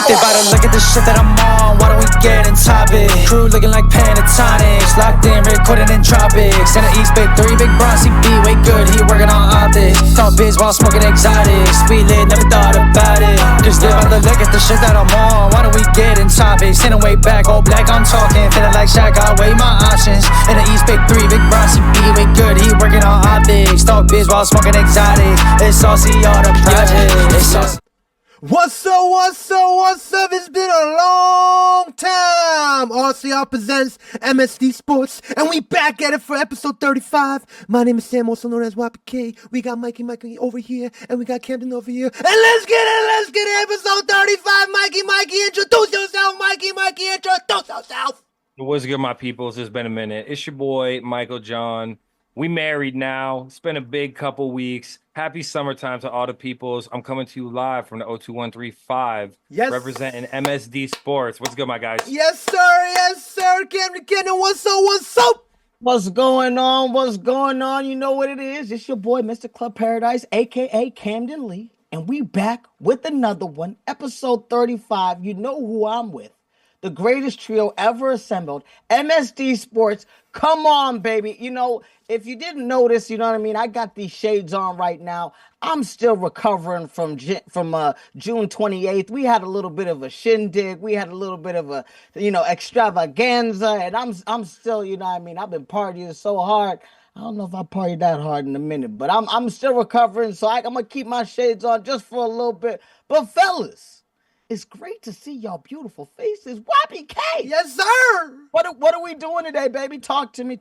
They bout to look at the shit that I'm on. Why don't we get in topic? Crew looking like Pentatonics, locked in, recording in tropics. In the East Bay 3, big Bronzy B, way good, he working on optics. Talk biz while smoking exotics. We lit, never thought about it. Just live out the look at the shit that I'm on. Why don't we get in topics? Sitting way back, all black, I'm talking. Feeling like Shaq, I weigh my options. In the East Bay 3, big Bronzy B, way good, he working on optics. Talk biz while smoking exotics. It's all CR the project. It's all. What's up? It's been a long time. RCR Presents, MSD Sports, and we back at it for episode 35. My name is Sam, also known as YPK. We got Mikey over here, and we got Camden over here. And let's get it, episode 35. Mikey, introduce yourself. Mikey, introduce yourself. What's good, my peoples? It's been a minute. It's your boy, Michael John. We married now. It's been a big couple weeks. Happy summertime to all the peoples. I'm coming to you live from the 02135. Yes. Representing MSD Sports. What's good, my guys? Yes, sir. Camden, what's up? What's going on? You know what it is. It's your boy, Mr. Club Paradise, a.k.a. Camden Lee. And we back with another one, episode 35. You know who I'm with. The greatest trio ever assembled, MSD Sports. Come on, baby. You know, if you didn't notice, you know what I mean? I got these shades on right now. I'm still recovering from June 28th. We had a little bit of a shindig. We had a little bit of a, extravaganza. And I'm still, you know what I mean? I've been partying so hard. I don't know if I partied that hard in a minute, but I'm still recovering. So I'm going to keep my shades on just for a little bit. But fellas, it's great to see y'all beautiful faces. YPK! Yes, sir. What are we doing today, baby? Talk to me.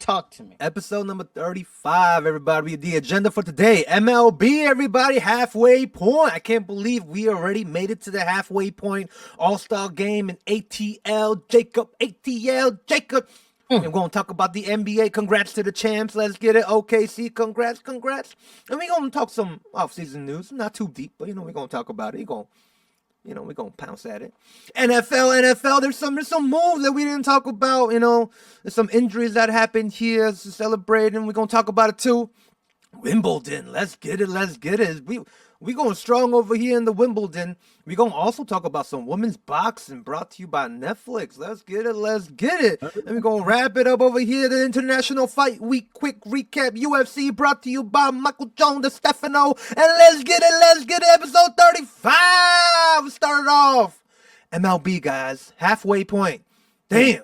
Episode number 35, everybody. The agenda for today, MLB, everybody, halfway point. I can't believe we already made it to the halfway point. All-star game in ATL Jacob. And we're going to talk about the NBA. Congrats to the champs. Let's get it. OKC, congrats. And we're going to talk some off-season news. Not too deep, but, we're going to talk about it. We're going to pounce at it. NFL, there's some moves that we didn't talk about, There's some injuries that happened here to celebrate, and we're going to talk about it too. Wimbledon, let's get it. We going strong over here in the Wimbledon. We're going to also talk about some women's boxing brought to you by Netflix. Let's get it. And we're going to wrap it up over here. The International Fight Week quick recap. UFC brought to you by Michael Jones de Stefano. And let's get it. Episode 35. We started off. MLB, guys. Halfway point. Damn.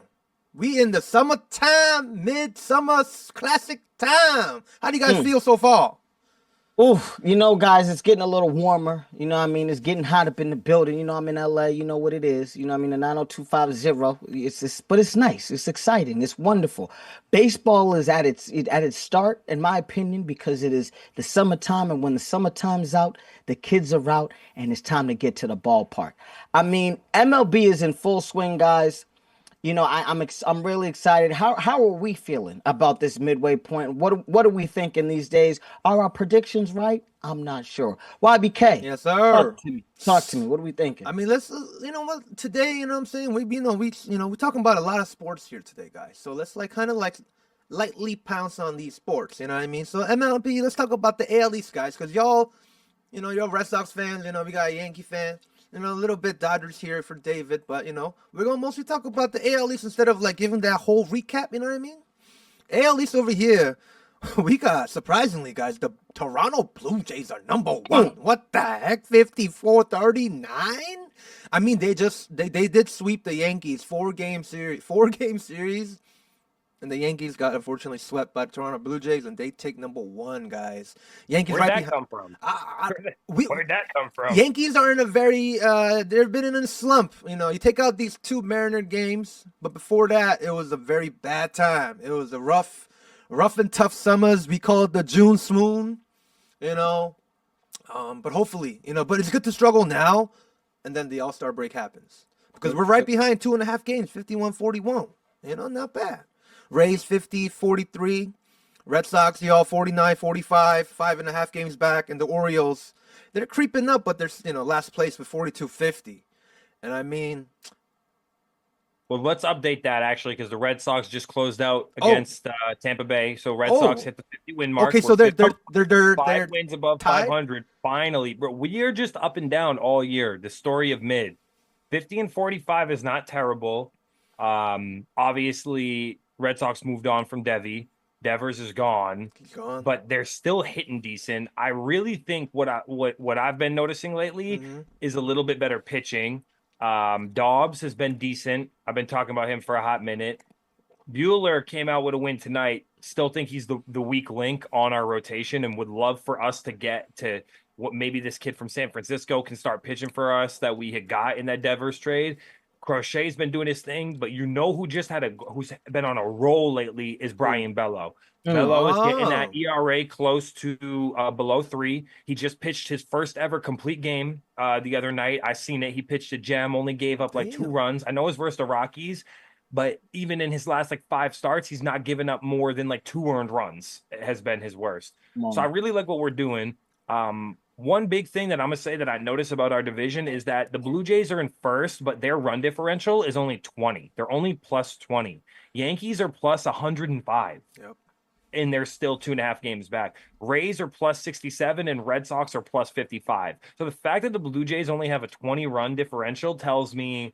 We in the summertime, midsummer classic time. How do you guys feel so far? Oof, guys, it's getting a little warmer. You know what I mean? It's getting hot up in the building. I'm in LA. You know what it is. The 90250. But it's nice. It's exciting. It's wonderful. Baseball is at its start, in my opinion, because it is the summertime. And when the summertime's out, the kids are out, and it's time to get to the ballpark. I mean, MLB is in full swing, guys. I'm really excited. How are we feeling about this midway point? What are we thinking these days? Are our predictions right? I'm not sure. YBK. Yes, sir. Talk to me. What are we thinking? I mean, let's today, what I'm saying, we're talking about a lot of sports here today, guys. So let's lightly pounce on these sports, you know what I mean? So MLB, let's talk about the AL East, guys, because y'all Red Sox fans, we got a Yankee fan. A little bit Dodgers here for David, but, we're going to mostly talk about the AL East instead of, giving that whole recap, you know what I mean? AL East over here, we got, surprisingly, guys, the Toronto Blue Jays are number one. What the heck? 54-39? I mean, they did sweep the Yankees, four-game series. And the Yankees got, unfortunately, swept by the Toronto Blue Jays, and they take number one, guys. Yankees Where'd that come from? Where'd that come from? Yankees are in a very, they've been in a slump. You take out these two Mariner games, but before that, it was a very bad time. It was a rough and tough summers. We call it the June swoon, But hopefully, but it's good to struggle now, and then the All-Star break happens. Because we're right behind 2.5 games, 51-41. Not bad. Rays 50-43, Red Sox, 49-45, 5.5 games back, and the Orioles, they're creeping up, but they're last place with 42-50. And I mean, well, let's update that actually, because the Red Sox just closed out against Tampa Bay. So Red Sox hit the 50-win mark. Okay, so they're 5 wins above tied? 500. Finally, but we are just up and down all year. The story of mid. 50 and 45 is not terrible. Obviously, Red Sox moved on from Devi. Devers is gone, but they're still hitting decent. I really think what I've been noticing lately is a little bit better pitching. Dobbs has been decent. I've been talking about him for a hot minute. Bueller came out with a win tonight. Still think he's the weak link on our rotation, and would love for us to get to what maybe this kid from San Francisco can start pitching for us that we had got in that Devers trade. Crochet's been doing his thing, but you know who's been on a roll lately is Brian Bello. Bello is getting that ERA close to below 3. He just pitched his first ever complete game the other night. I seen it. He pitched a gem, only gave up like 2 runs. I know it's versus the Rockies, but even in his last like 5 starts, he's not given up more than like 2 earned runs. It has been his worst. So I really like what we're doing. One big thing that I'm going to say that I notice about our division is that the Blue Jays are in first, but their run differential is only 20. They're only plus 20. Yankees are plus 105. Yep. And they're still 2.5 games back. Rays are plus 67 and Red Sox are plus 55. So the fact that the Blue Jays only have a 20 run differential tells me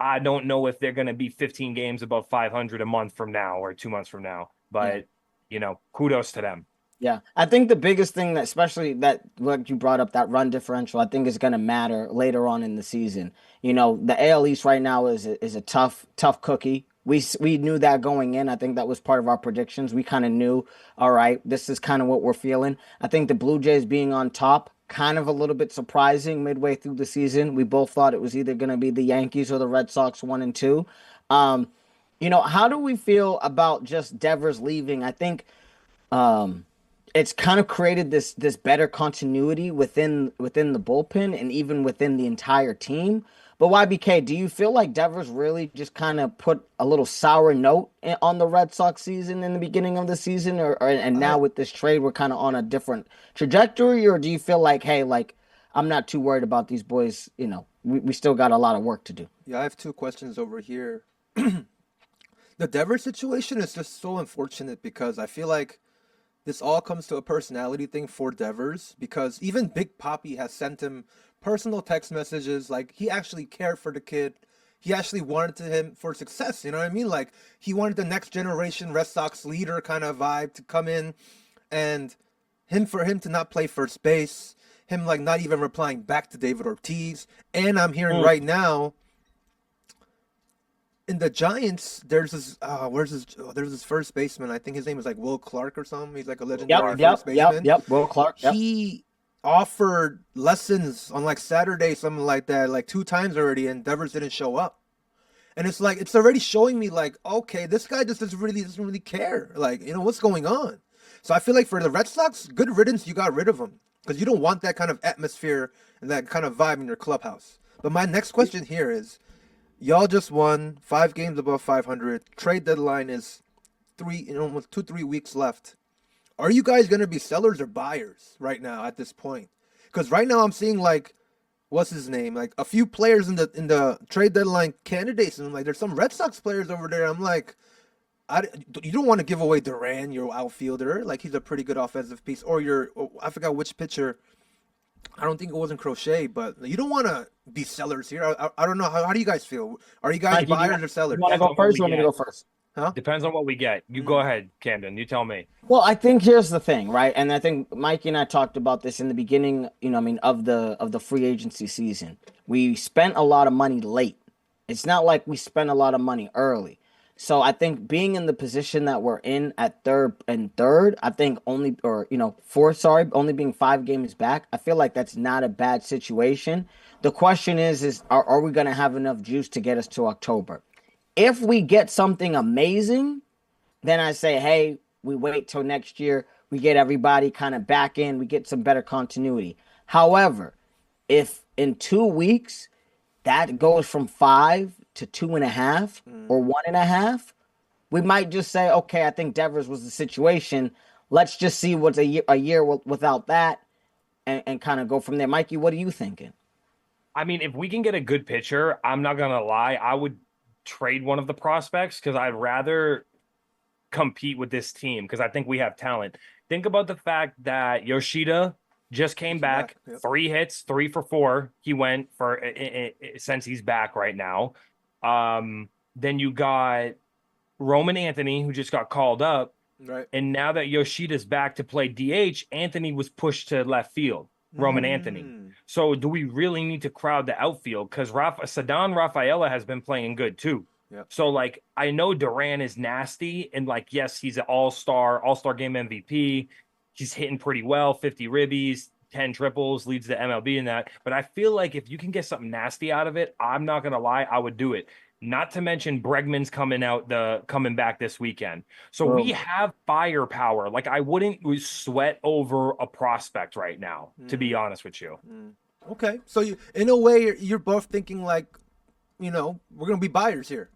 I don't know if they're going to be 15 games above 500 a month from now or 2 months from now. But, you know, kudos to them. Yeah, I think the biggest thing that, especially that what you brought up, that run differential, I think is going to matter later on in the season. You know, the AL East right now is a tough cookie. We knew that going in. I think that was part of our predictions. We kind of knew, all right, this is kind of what we're feeling. I think the Blue Jays being on top, kind of a little bit surprising midway through the season. We both thought it was either going to be the Yankees or the Red Sox 1 and 2. You know, how do we feel about just Devers leaving? I think it's kind of created this better continuity within the bullpen and even within the entire team. But YBK, do you feel like Devers really just kind of put a little sour note on the Red Sox season in the beginning of the season, and now with this trade we're kind of on a different trajectory? Or do you feel like, hey, like I'm not too worried about these boys? You know, we still got a lot of work to do. Yeah, I have 2 questions over here. The Devers situation is just so unfortunate because I feel like this all comes to a personality thing for Devers, because even Big Papi has sent him personal text messages. Like, he actually cared for the kid. He actually wanted him for success. You know what I mean? Like, he wanted the next generation Red Sox leader kind of vibe to come in, and for him to not play first base, him like not even replying back to David Ortiz. And I'm hearing right now in the Giants, there's this there's this first baseman. I think his name is like Will Clark or something. He's like a legendary first baseman. Yep, Will Clark. Yep. He offered lessons on like Saturday, something like that, like 2 times already, and Devers didn't show up. And it's like, it's already showing me like, okay, this guy just doesn't really care. Like, you know, what's going on? So I feel like for the Red Sox, good riddance, you got rid of him, because you don't want that kind of atmosphere and that kind of vibe in your clubhouse. But my next question here is, y'all just won 5 games above 500. Trade deadline is almost 2-3 weeks left. Are you guys going to be sellers or buyers right now at this point? Because right now I'm seeing like, what's his name? Like a few players in the trade deadline candidates, and I'm like, there's some Red Sox players over there. I'm like, you don't want to give away Duran, your outfielder. Like, he's a pretty good offensive piece. Or I forgot which pitcher. I don't think it wasn't Crochet, but you don't want to be sellers here. I don't know. How do you guys feel? Are you guys buyers or sellers? You want to go first or want me to go first? Huh? Depends on what we get. You go ahead, Camden. You tell me. Well, I think here's the thing, right? And I think Mikey and I talked about this in the beginning, you know, I mean, of the free agency season. We spent a lot of money late. It's not like we spent a lot of money early. So I think being in the position that we're in at third, I think only being 5 games back, I feel like that's not a bad situation. The question is are we going to have enough juice to get us to October? If we get something amazing, then I say, hey, we wait till next year. We get everybody kind of back in. We get some better continuity. However, if in 2 weeks that goes from 5 to 2.5 or 1.5, we might just say, okay, I think Devers was the situation. Let's just see what's a year without that and kind of go from there. Mikey, what are you thinking? I mean, if we can get a good pitcher, I'm not going to lie, I would trade one of the prospects, because I'd rather compete with this team, because I think we have talent. Think about the fact that Yoshida just came back, Yep. 3 hits, 3 for 4. He went for since he's back right now. Then you got Roman Anthony, who just got called up. Right. And now that Yoshida's back to play DH, Anthony was pushed to left field, Roman Anthony. So do we really need to crowd the outfield? Because Sadan Rafaela has been playing good too. Yep. So, like, I know Duran is nasty, and, like, yes, he's an all-star game MVP. He's hitting pretty well, 50 ribbies, 10 triples, leads the MLB in that. But I feel like if you can get something nasty out of it, I'm not going to lie, I would do it. Not to mention Bregman's coming back this weekend. So we have firepower. Like, I wouldn't sweat over a prospect right now, to be honest with you. Okay. So you, in a way, you're both thinking like, you know, we're going to be buyers here.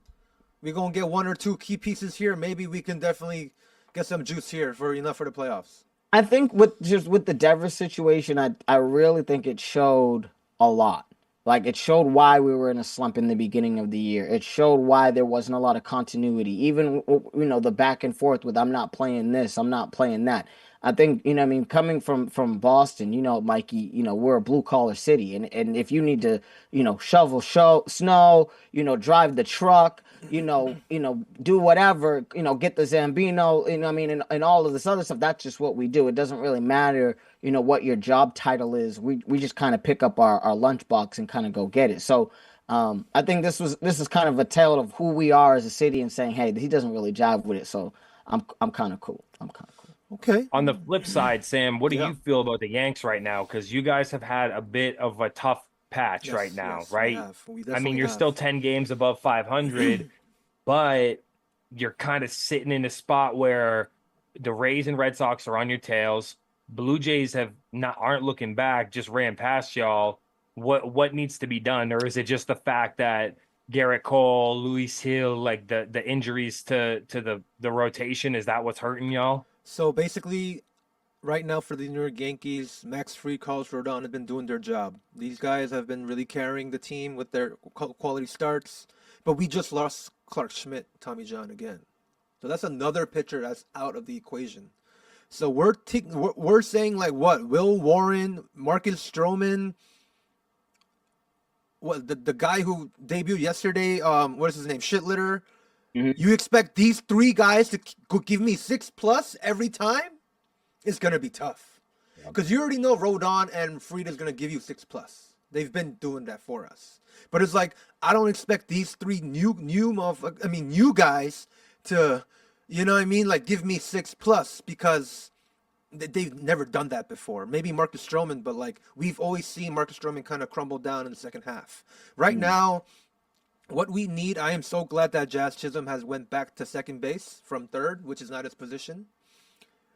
We're going to get 1 or 2 key pieces here. Maybe we can definitely get some juice here for enough for the playoffs. I think with the Devers situation, I really think it showed a lot. Like, it showed why we were in a slump in the beginning of the year. It showed why there wasn't a lot of continuity. Even, you know, the back and forth with, I'm not playing this, I'm not playing that. I think, you know, I mean, coming from Boston, you know, Mikey, you know, we're a blue collar city, and if you need to, you know, shovel snow, you know, drive the truck, you know, do whatever, you know, get the Zambino, you know, I mean, and all of this other stuff. That's just what we do. It doesn't really matter, you know, what your job title is. We just kind of pick up our lunchbox and kind of go get it. So I think this is kind of a tale of who we are as a city and saying, hey, he doesn't really jive with it. So I'm kind of cool. Okay. On the flip side, Sam, what do you feel about the Yanks right now? Because you guys have had a bit of a tough patch right now, right? I mean, you're still 10 games above 500, but you're kind of sitting in a spot where the Rays and Red Sox are on your tails. Blue Jays aren't looking back, just ran past y'all. What needs to be done? Or is it just the fact that Garrett Cole, Luis Hill, like the injuries to the rotation, is that what's hurting y'all? So basically, right now for the New York Yankees, Max Fried, Carlos Rodon have been doing their job. These guys have been really carrying the team with their quality starts. But we just lost Clark Schmidt, Tommy John again. So that's another pitcher that's out of the equation. So we're saying like what? Will Warren, Marcus Stroman, what the guy who debuted yesterday, what is his name? Shitlitter. You expect these 3 guys to give me 6+ every time? It's going to be tough. Because you already know Rodon and Fried is going to give you 6+. They've been doing that for us. But it's like, I don't expect these 3 new guys to, you know what I mean? Like, give me 6+ because they've never done that before. Maybe Marcus Stroman, but like, we've always seen Marcus Stroman kind of crumble down in the second half. Right now, what we need, I am so glad that Jazz Chisholm has went back to second base from third, which is not his position.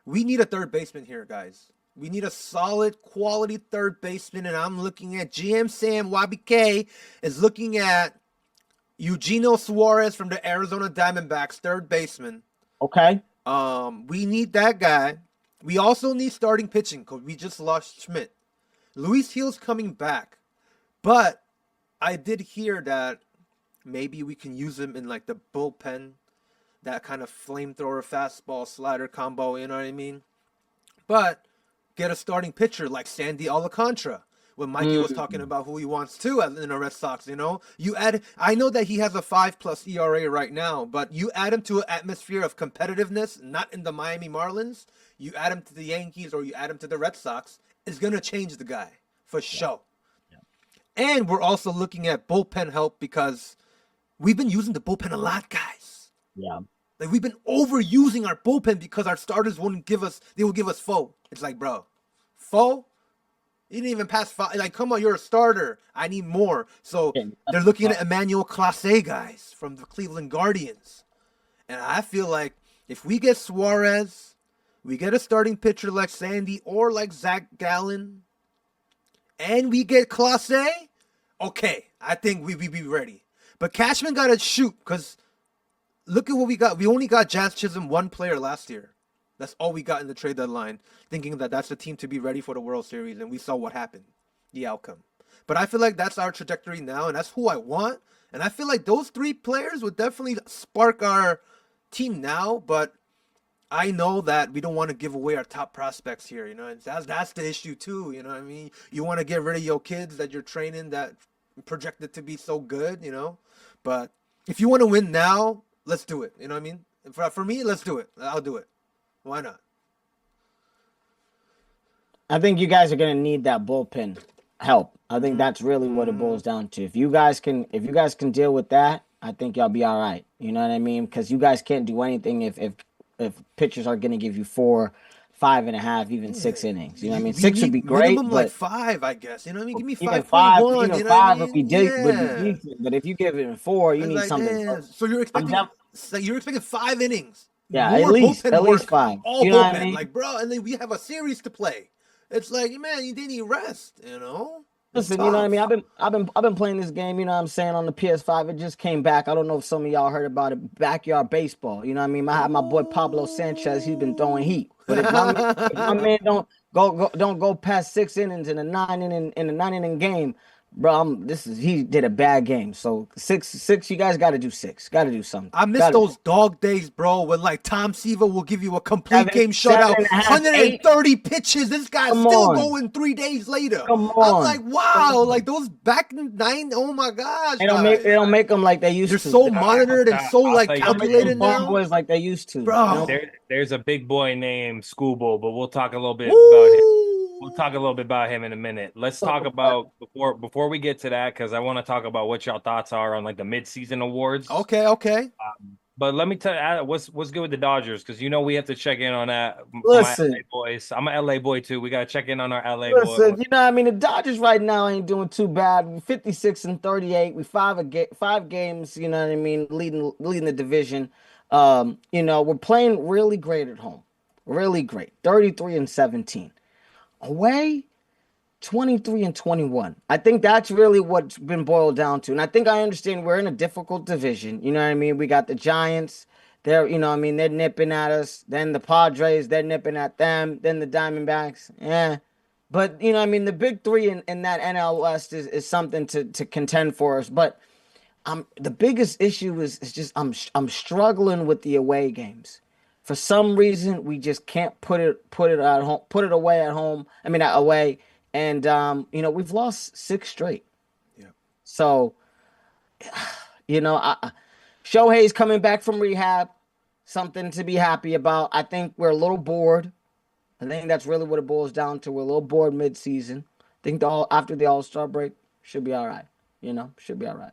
We need a third baseman here, guys. We need a solid, quality third baseman, and I'm looking at GM Sam YBK is looking at Eugenio Suarez from the Arizona Diamondbacks, third baseman. Okay. We need that guy. We also need starting pitching because we just lost Schmidt. Luis Hill's coming back, but I did hear that maybe we can use him in like the bullpen, that kind of flamethrower fastball slider combo, you know what I mean? But get a starting pitcher like Sandy Alcantara. When Mikey was talking about who he wants to in the Red Sox, you know? I know that he has a 5+ ERA right now, but you add him to an atmosphere of competitiveness, not in the Miami Marlins, you add him to the Yankees or you add him to the Red Sox, it's going to change the guy, for sure. Yeah. And we're also looking at bullpen help because we've been using the bullpen a lot, guys. Yeah. Like, we've been overusing our bullpen because our starters wouldn't give us, they would give us foe. It's like, bro, foe? You didn't even pass 5. Like, come on, you're a starter. I need more. So they're looking at Emmanuel Clase, guys, from the Cleveland Guardians. And I feel like if we get Suarez, we get a starting pitcher like Sandy or like Zach Gallen, and we get Clase, okay, I think we be ready. But Cashman got to shoot because look at what we got. We only got Jazz Chisholm, 1 player last year. That's all we got in the trade deadline, thinking that that's the team to be ready for the World Series, and we saw what happened, the outcome. But I feel like that's our trajectory now, and that's who I want. And I feel like those 3 players would definitely spark our team now, but I know that we don't want to give away our top prospects here, and that's the issue too, you know what I mean? You want to get rid of your kids that you're training that projected to be so good. But if you want to win now, let's do it, you know what I mean? For me, let's do it. I'll do it. Why not? I think you guys are gonna need that bullpen help. I think that's really what it boils down to. If you guys can deal with that, I think y'all be all right. You know what I mean? Because you guys can't do anything if pitchers are gonna give you 4, 5.5, even 6 innings. You know what I mean? We 6 would need be great, minimum like but 5, I guess. You know what I mean? Give me even 5.1. even You know what I five mean? would be decent. But if you give it 4, you It's need like, something. damn. So you're I'm expecting 5 innings, Yeah, more bullpen at least work, 5. all You know what I bullpen, mean? like bro. And then we have a series to play. It's like, man, they need rest. It's Listen, you know what I tough. mean? I've been playing this game, you know what I'm saying, on the PS5. It just came back. I don't know if some of y'all heard about it. Backyard baseball. You know what I mean? I have my boy Pablo Sanchez, he's been throwing heat. But if my man don't go past 6 innings in a 9 inning game, bro, he did a bad game. So 6, you guys gotta do 6. Gotta do something. I miss Gotta those dog days, bro, when like Tom Seaver will give you a complete 7, game shutout, 7.5, 130 pitches. This guy's Come still on. going 3 days later. Come I'm on. like, wow, like those back in 9. Oh my gosh, They guys. don't make them like they used They're to. so monitored and so I'll like tell you calculated Farm now. boys like they used to. Bro. There's a big boy named Schoolboy, but we'll talk a little bit about him. We'll talk a little bit about him in a minute. Let's talk about before we get to that, because I want to talk about what y'all thoughts are on like the mid-season awards. Okay. But let me tell you what's good with the Dodgers, because we have to check in on that. Listen. My LA boys. I'm an LA boy too. We gotta check in on our LA Listen, boys. you know what I mean? The Dodgers right now ain't doing too bad. 56-38. We 5 games, you know what I mean, leading the division. We're playing really great at home. Really great. 33-17. Away, 23-21. I think that's really what's been boiled down to. And I think I understand we're in a difficult division. You know what I mean? We got the Giants. They're nipping at us. Then the Padres, they're nipping at them. Then the Diamondbacks. Yeah. But, you know what I mean? The big 3 in that NL West is something to contend for us. But the biggest issue is just I'm struggling with the away games. For some reason, we just can't put it at home, put it away at home. I mean, away. And, we've lost 6 straight. Yeah. So, Shohei's coming back from rehab, something to be happy about. I think we're a little bored. I think that's really what it boils down to. We're a little bored mid-season. I think after the All-Star break, should be all right. Should be all right.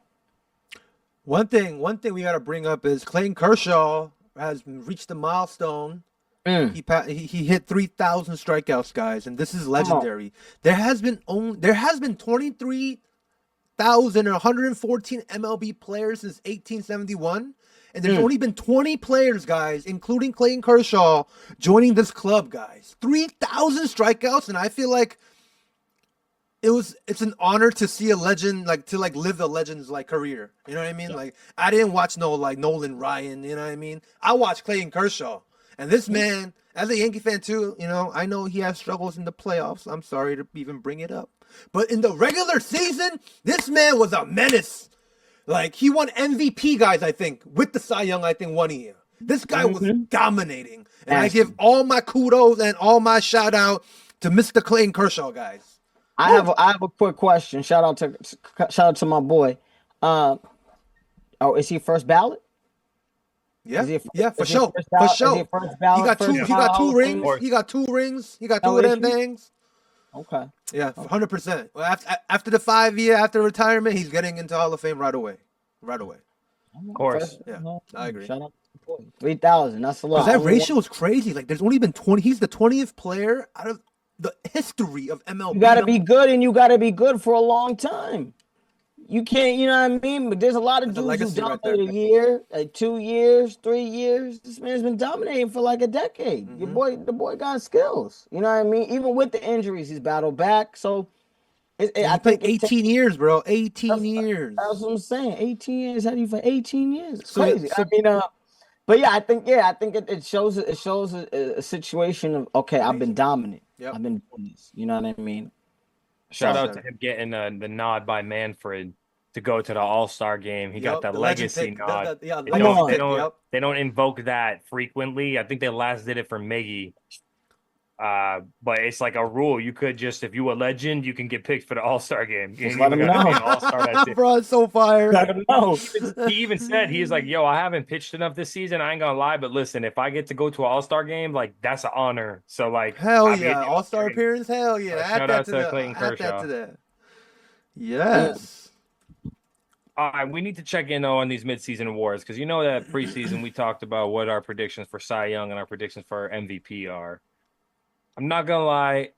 One thing we got to bring up is Clayton Kershaw has reached a milestone. He hit 3,000 strikeouts, guys, and this is legendary. There has been 23,114 MLB players since 1871, and there's only been 20 players, guys, including Clayton Kershaw, joining this club, guys. 3,000 strikeouts, and I feel like it's an honor to see a legend live the legend's career. You know what I mean? Yeah. Like, I didn't watch Nolan Ryan. You know what I mean? I watched Clayton Kershaw, and this man, as a Yankee fan too, I know he has struggles in the playoffs. I'm sorry to even bring it up, but in the regular season, this man was a menace. Like, he won MVP, guys. I think with the Cy Young, I think 1 year. This guy was dominating, and I give all my kudos and all my shout out to Mr. Clayton Kershaw, guys. I have a quick question. Shout out to my boy. Is he first ballot? Yeah, for sure. For sure. He got 2 rings. He got 2 rings. He got 2 of them things. Okay. Yeah, 100%. Well, after the 5 year after retirement, he's getting into Hall of Fame right away. Of course. Yeah, I agree. Shout out to 3,000. That's a lot. Because that ratio is crazy. Like, there's only been 20. He's the 20th player out of the history of MLB. You got to be good, and you got to be good for a long time. You can't, you know what I mean? But there's a lot of dudes who dominate a year, 2 years, 3 years. This man's been dominating for like a decade. The boy got skills. You know what I mean? Even with the injuries, he's battled back. So I think 18 years, bro. 18 years. That's what I'm saying. 18 years. How do you for 18 years? It's crazy. I mean, but yeah, I think it shows a situation of, okay, I've been dominant. Yep. I've been doing this. You know what I mean? Shout out to him getting the nod by Manfred. to go to the All-Star game. He got Yup, that the legend legacy pick. nod. Yeah, They legacy don't, they pick, don't, yup. they don't invoke that frequently. I think they last did it for Miggy. But it's like a rule. You could just, if you a legend, you can get picked for the All-Star game. You Just ain't let even him gotta be know. an All-Star. That's it. Bro, it's so fire. Let him know. He even said, he's like, yo, I haven't pitched enough this season. I ain't gonna lie, but listen, if I get to go to an All-Star game, like that's an honor. So like, Hell I'll be at yeah, the All-Star game. appearance. Hell yeah, add Shout that out to to the. Clayton Add that Kershaw. to that. Yes. All right, we need to check in though on these midseason awards because you know that preseason we talked about what our predictions for Cy Young and our predictions for MVP are. I'm not gonna lie,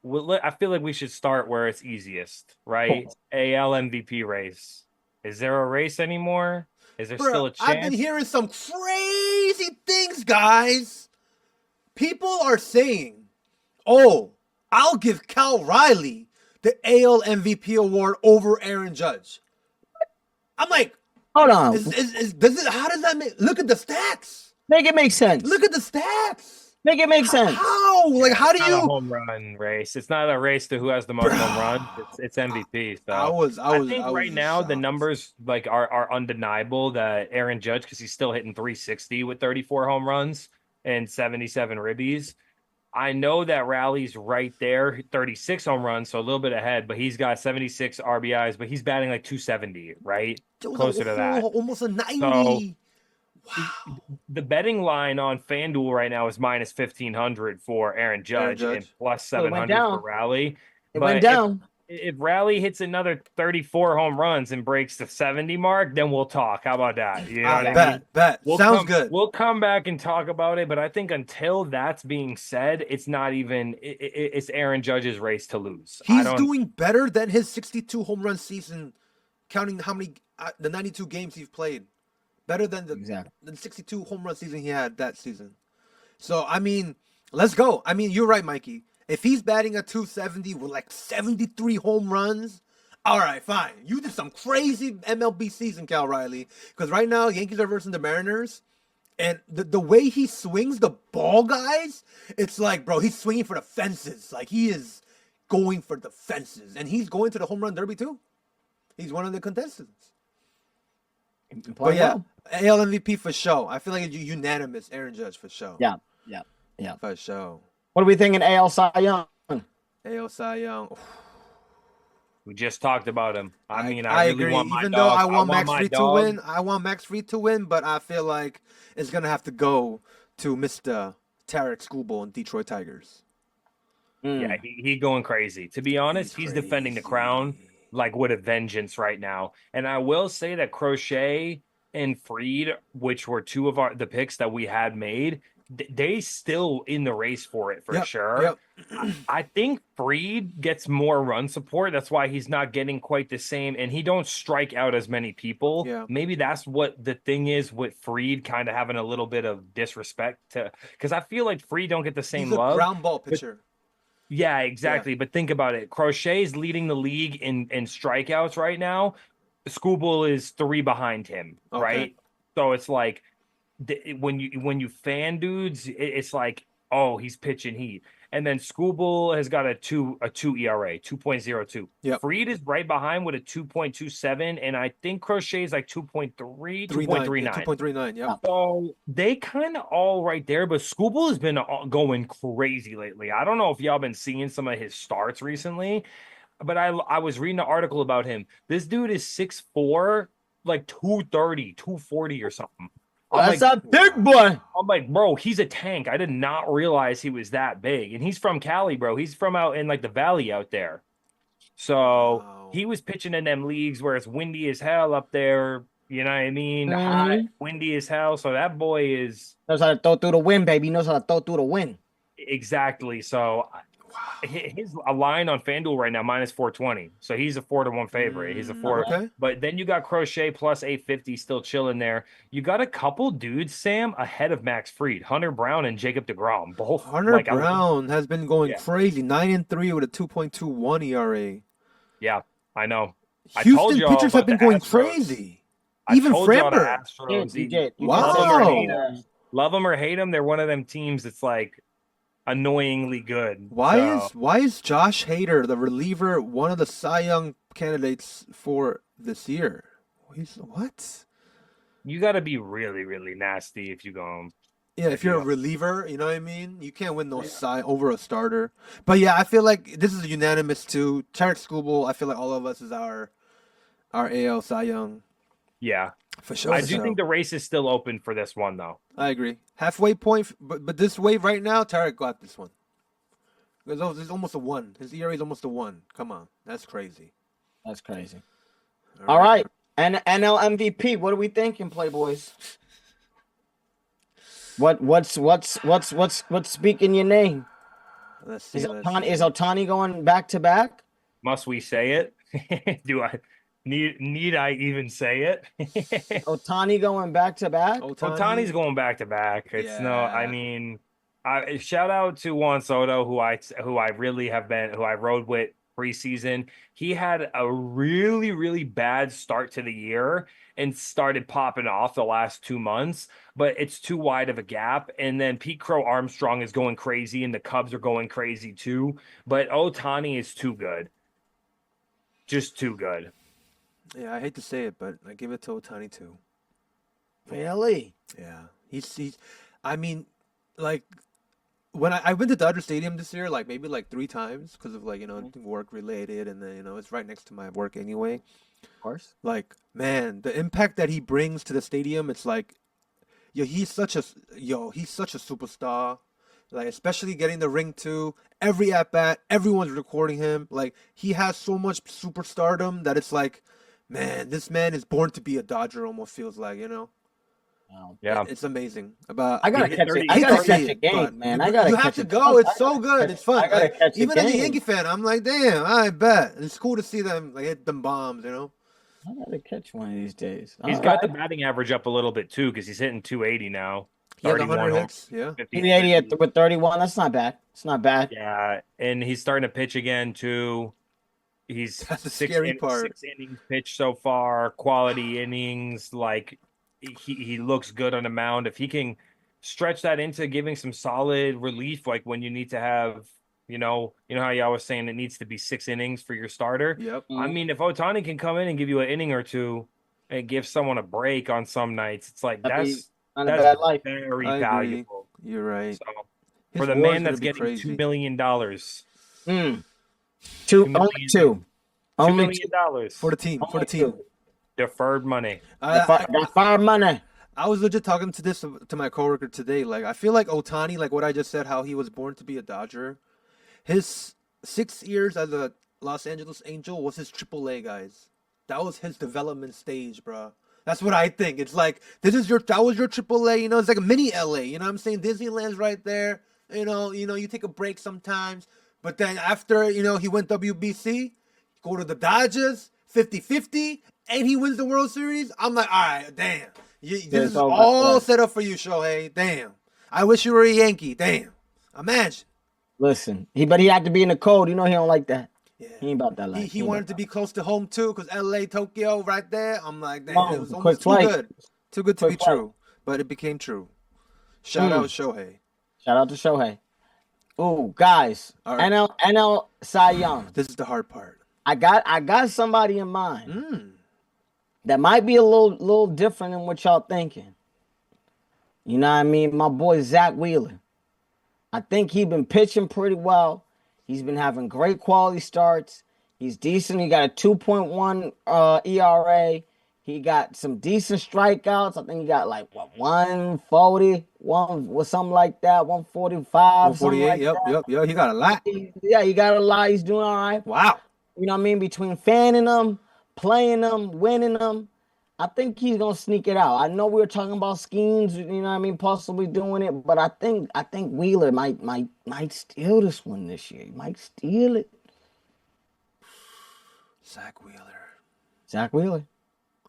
I feel like we should start where it's easiest, right? AL MVP race. Is there a race anymore? Is there still a chance? I've been hearing some crazy things, guys. People are saying, "Oh, I'll give Cal Riley the AL MVP award over Aaron Judge." I'm like, Hold on. how does that make? Look at the stats. Make it make sense. Look at the stats. Make it make sense. How? Like, how do It's not a you? home run race? It's not a race to who has the most home runs. It's MVP. So I think right now the numbers like are undeniable that Aaron Judge, because he's still hitting 360 with 34 home runs and 77 ribbies. I know that Rowley's right there, 36 home runs, so a little bit ahead, but he's got 76 RBIs, but he's batting like 270, right? Closer to that. Almost a 90. So, wow. The betting line on FanDuel right now is minus 1,500 for Aaron Judge, and plus 700 for Rowley. It went down. If Rowley hits another 34 home runs and breaks the 70 mark, then we'll talk. How about that? You know what I mean? Bet. Sounds good. We'll come back and talk about it, but I think until that's being said, it's not even it's Aaron Judge's race to lose. He's doing better than his 62 home run season, counting how many the 92 games he's played. Better than the 62 home run season he had that season. So I mean, let's go. I mean, you're right, Mikey. If he's batting a 270 with like 73 home runs, all right, fine. You did some crazy MLB season, Cal Riley. Because right now, Yankees are versus the Mariners. And the way he swings the ball, guys, it's like, bro, he's swinging for the fences. Like, he is going for the fences. And he's going to the home run derby, too. He's one of the contestants. But yeah, AL MVP for sure. I feel like it's unanimous Aaron Judge for sure. Yeah. For sure. What are we thinking AL Cy Young? AL Cy Young. We just talked about him. I mean, I really agree. want my Even dog. though I want Max my Fried to dog. win, I want Max Fried to win, but I feel like it's gonna have to go to Mr. Tarek Schoolboy and Detroit Tigers. Yeah, he going crazy. To be honest, he's defending the crown like with a vengeance right now. And I will say that Crochet and Fried, which were two of the picks that we had made, they still in the race for it for sure. I think Fried gets more run support. That's why he's not getting quite the same, and he don't strike out as many people. Yeah. Maybe that's what the thing is with Fried kind of having a little bit of disrespect to, because I feel like Fried don't get the same He's a love. ground ball pitcher. Yeah, exactly. But think about it. Crochet's leading the league in strikeouts right now. Schoolboy is 3 behind him, right? So it's like when you fan dudes, it's like, oh, he's pitching heat. And then Schoolboy has got a 2 ERA, 2.02. Yep. Fried is right behind with a 2.27, and I think Crochet is like 2.3, 2.39. 2.39, yeah. So they kind of all right there, but Schoolboy has been going crazy lately. I don't know if y'all been seeing some of his starts recently, but I was reading an article about him. This dude is 6'4", like 230, 240 or something. That's a big boy. I'm like, bro, he's a tank. I did not realize he was that big. And he's from Cali, bro. He's from out in like the valley out there. So he was pitching in them leagues where it's windy as hell up there. You know what I mean? Hot, windy as hell. So that boy knows how to throw through the wind, baby. Knows how to throw through the wind. Exactly. So his a line on FanDuel right now minus 420. So he's a 4-1 favorite. He's a 4. Okay. But then you got Crochet plus 850 still chilling there. You got a couple dudes, Sam, ahead of Max Fried, Hunter Brown and Jacob deGrom. Both Hunter Brown has been going crazy. 9-3 with a 2.21 ERA. Yeah, I know. Houston pitchers have been going crazy. Even Framber. Wow. Love them or hate them, they're one of them teams that's like annoyingly good. Why is Josh Hader, the reliever, one of the Cy Young candidates for this year? What? You got to be really, really nasty if you go home. Yeah, if you're a reliever, you know what I mean? You can't win no side over a starter. But yeah, I feel like this is a unanimous too. Tarek Skubal, I feel like all of us is our AL Cy Young. Yeah. For sure. I do think the race is still open for this one, though. I agree. Halfway point, but this wave right now, Tarek got this one. It's almost a 1. His ERA is almost a 1. Come on. That's crazy. That's crazy. All right. And NL MVP, what are we thinking, Playboys? What's speaking your name? Let's see. Is Ohtani going back to back? Must we say it? Do I need I even say it? Ohtani going back to back? Ohtani's going back to back. It's no, I Yeah. mean, shout out to Juan Soto, who I really have been, who I rode with preseason. He had a really, really bad start to the year and started popping off the last 2 months, but it's too wide of a gap. And then Pete Crow Armstrong is going crazy, and the Cubs are going crazy too. But Ohtani is too good. Just too good. Yeah, I hate to say it, but I give it to Ohtani too. Really? Yeah. He's I mean, like when I went to Dodger Stadium this year, like maybe like 3 times because of like, work related, and then, it's right next to my work anyway. Of course. Like, man, the impact that he brings to the stadium, it's like, he's such a superstar. Like, especially getting the ring too. Every at bat, everyone's recording him. Like, he has so much superstardom that it's like, man, this man is born to be a Dodger. Almost feels like, Wow. Yeah. It's amazing. About I gotta catch I hate to say a it, game, but man. you have to go. It's so good. It's fun. I gotta Like, catch a even as a game. Yankee fan, I'm like, damn, I bet it's cool to see them like hit them bombs. I gotta catch one of these days. He's got the batting average up a little bit too, because he's hitting 280 now. He had 31 100 home, hits. Yeah. 50, 380 with 31. That's not bad. It's not bad. Yeah, and he's starting to pitch again too. He's That's the scary part. 6 innings pitched so far, quality innings. Like he looks good on the mound. If he can stretch that into giving some solid relief, like when you need to have, you know how you always saying it needs to be 6 innings for your starter. Yep. I mean, if Ohtani can come in and give you an inning or two and give someone a break on some nights, it's like that's Not a bad life. very I agree. valuable. You're right. So His for the war's man gonna that's be getting crazy. $2 million, $2 Only two. Only two. million For the team. For the Only team. two. deferred money. Got fire money. I was legit talking to my coworker today. Like, I feel like Ohtani, like what I just said, how he was born to be a Dodger. His 6 years as a Los Angeles Angel was his AAA, guys. That was his development stage, bro. That's what I think. It's like that was your AAA. It's like a mini LA. You know what I'm saying? Disneyland's right there. You take a break sometimes. But then after, he went WBC, go to the Dodgers, 50-50, and he wins the World Series. I'm like, all right, damn. This is all set up for you, Shohei. Damn. I wish you were a Yankee. Damn. Imagine. Listen, but he had to be in the cold. He don't like that. Yeah. He ain't about that life. He wanted to be close to home too, because LA, Tokyo, right there. I'm like, damn, it was quick almost too flight. good. Too good to be Quick flight. true. But it became true. Shout out Shohei. Shout out to Shohei. Ooh, guys. All right. NL Cy Young. This is the hard part. I got somebody in mind that might be a little different than what y'all thinking. You know what I mean? My boy Zach Wheeler. I think he's been pitching pretty well. He's been having great quality starts. He's decent. He got a 2.1 ERA. He got some decent strikeouts. I think he got like 140, something like that, 145. 148. Yep. He got a lot. Yeah, he got a lot. He's doing all right. Wow. You know what I mean? Between fanning them, playing them, winning them, I think he's gonna sneak it out. I know we were talking about schemes, you know what I mean, possibly doing it, but I think Wheeler might steal this one this year. He might steal it. Zach Wheeler.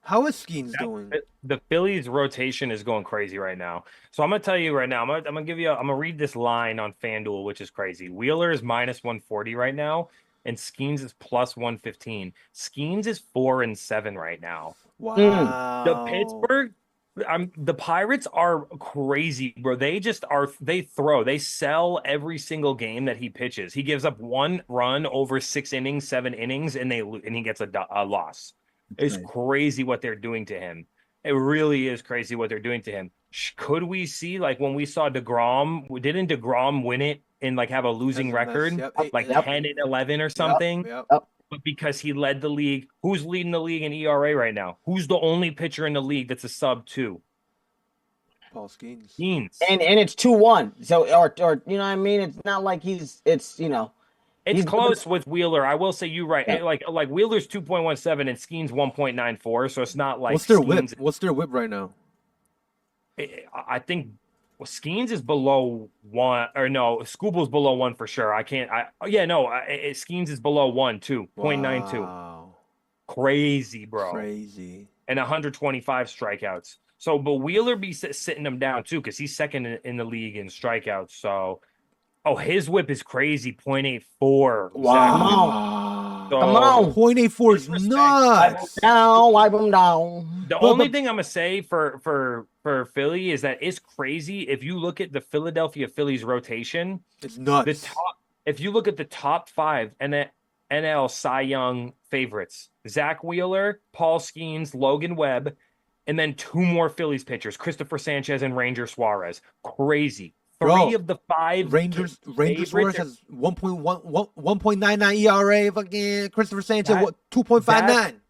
How is Skeens doing? The Phillies rotation is going crazy right now. So I'm gonna tell you right now. I'm gonna read this line on FanDuel, which is crazy. Wheeler is minus 140 right now, and Skeens is plus 115. Skeens is 4-7 right now. Wow. The Pirates are crazy, bro. They sell every single game that he pitches. He gives up 1 run over 6 innings, 7 innings, and he gets a loss. It's Right. crazy what they're doing to him. It really is crazy what they're doing to him. Could we see, like, when we saw DeGrom, didn't DeGrom win it and like have a losing record, Yep. like Yep. 10 and 11 or Yep. something? Yep. Yep. But because he led the league, who's leading the league in ERA right now? Who's the only pitcher in the league that's a sub 2? Paul Skeens. Skeens. And it's 2-1. So or you know what I mean? It's not like it's It's he's close with Wheeler. I will say you right. Yeah. Like Wheeler's 2.17 and Skeens 1.94. So it's not like What's their Skeens. whip? What's their whip right now? I think Skeens is below 1, or no, Scooble's below 1 for sure. Skeens is below 1 too, 0.92. Wow. Crazy, bro. Crazy. And 125 strikeouts. So, but Wheeler be sitting him down too, because he's second in the league in strikeouts. So, his whip is crazy, 0.84. Wow. So, Come on. 0.84 is Disrespect. nuts. Wipe them down. The only thing I'm gonna say for Philly is that it's crazy. If you look at the Philadelphia Phillies rotation, It's nuts. if you look at the top 5 NL Cy Young favorites, Zach Wheeler, Paul Skeens, Logan Webb, and then 2 more Phillies pitchers, Christopher Sanchez and Ranger Suarez. Crazy. 3 Bro, of the 5 Rangers favorites Suarez are- has 1.99 ERA. Fucking Christopher Sanchez, what, 2.59?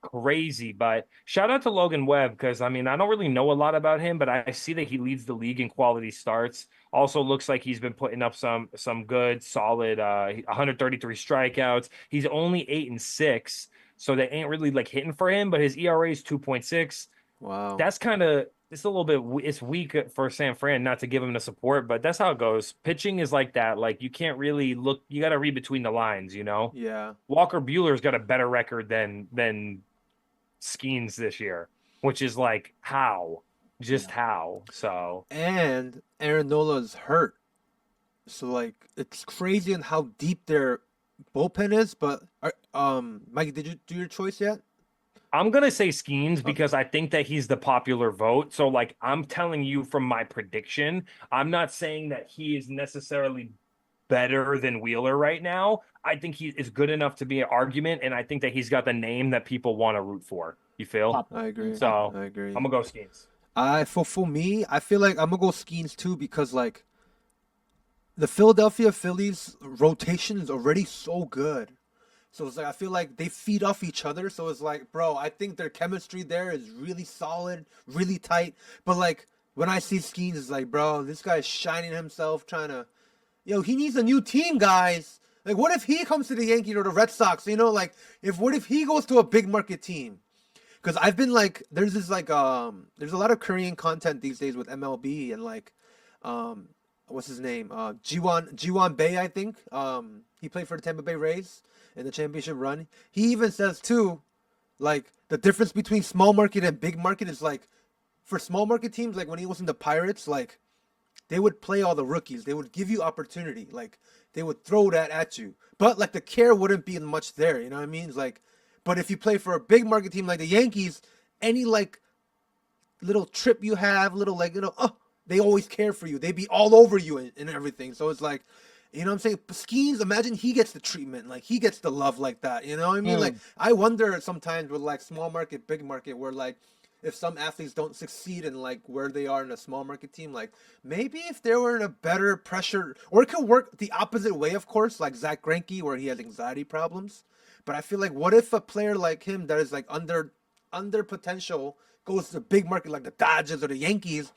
crazy. But shout out to Logan Webb, because I mean, I don't really know a lot about him, but I see that he leads the league in quality starts. Also looks like he's been putting up some good solid 133 strikeouts. He's only 8-6, so they ain't really like hitting for him, but his ERA is 2.6. Wow. That's kind of, it's a little bit, it's weak for San Fran not to give him the support, but that's how it goes. Pitching is like that. Like, you can't really look, you got to read between the lines, you know? Yeah. Walker Buehler's got a better record than Skeens this year, which is like, how? How? So, And Aaron Nola's hurt. So, like, it's crazy on how deep their bullpen is. But, Mikey, did you do your choice yet? I'm going to say Skeens because I think that he's the popular vote. So, like, I'm telling you from my prediction, I'm not saying that he is necessarily better than Wheeler right now. I think he is good enough to be an argument, and I think that he's got the name that people want to root for. You feel? I agree. So, I agree. I'm going to go Skeens. For me, I feel like I'm gonna go Skeens too, because like the Philadelphia Phillies rotation is already so good. So it's like I feel like they feed off each other. So it's like, bro, I think their chemistry there is really solid, really tight. But like when I see Skeens, it's like, bro, this guy's shining himself, trying to, he needs a new team, guys. Like, what if he comes to the Yankees or the Red Sox? What if he goes to a big market team? Because I've been like, there's this like, there's a lot of Korean content these days with MLB and like, what's his name? Jiwon Bae, I think. He played for the Tampa Bay Rays in the championship run. He even says too, like the difference between small market and big market is like, for small market teams, like when he was in the Pirates, like they would play all the rookies. They would give you opportunity. Like they would throw that at you, but like the care wouldn't be much there. You know what I mean? It's like, but if you play for a big market team like the Yankees, any like little trip you have, little like, they always care for you. They be all over you and everything. So it's like, you know what I'm saying? Skeens, imagine he gets the treatment, like he gets the love like that. You know what I mean? Like I wonder sometimes with like small market, big market, where like if some athletes don't succeed in like where they are in a small market team, like maybe if they were in a better pressure, or it could work the opposite way, of course, like Zach Greinke, where he has anxiety problems. But I feel like, what if a player like him that is like under potential goes to a big market like the Dodgers or the Yankees,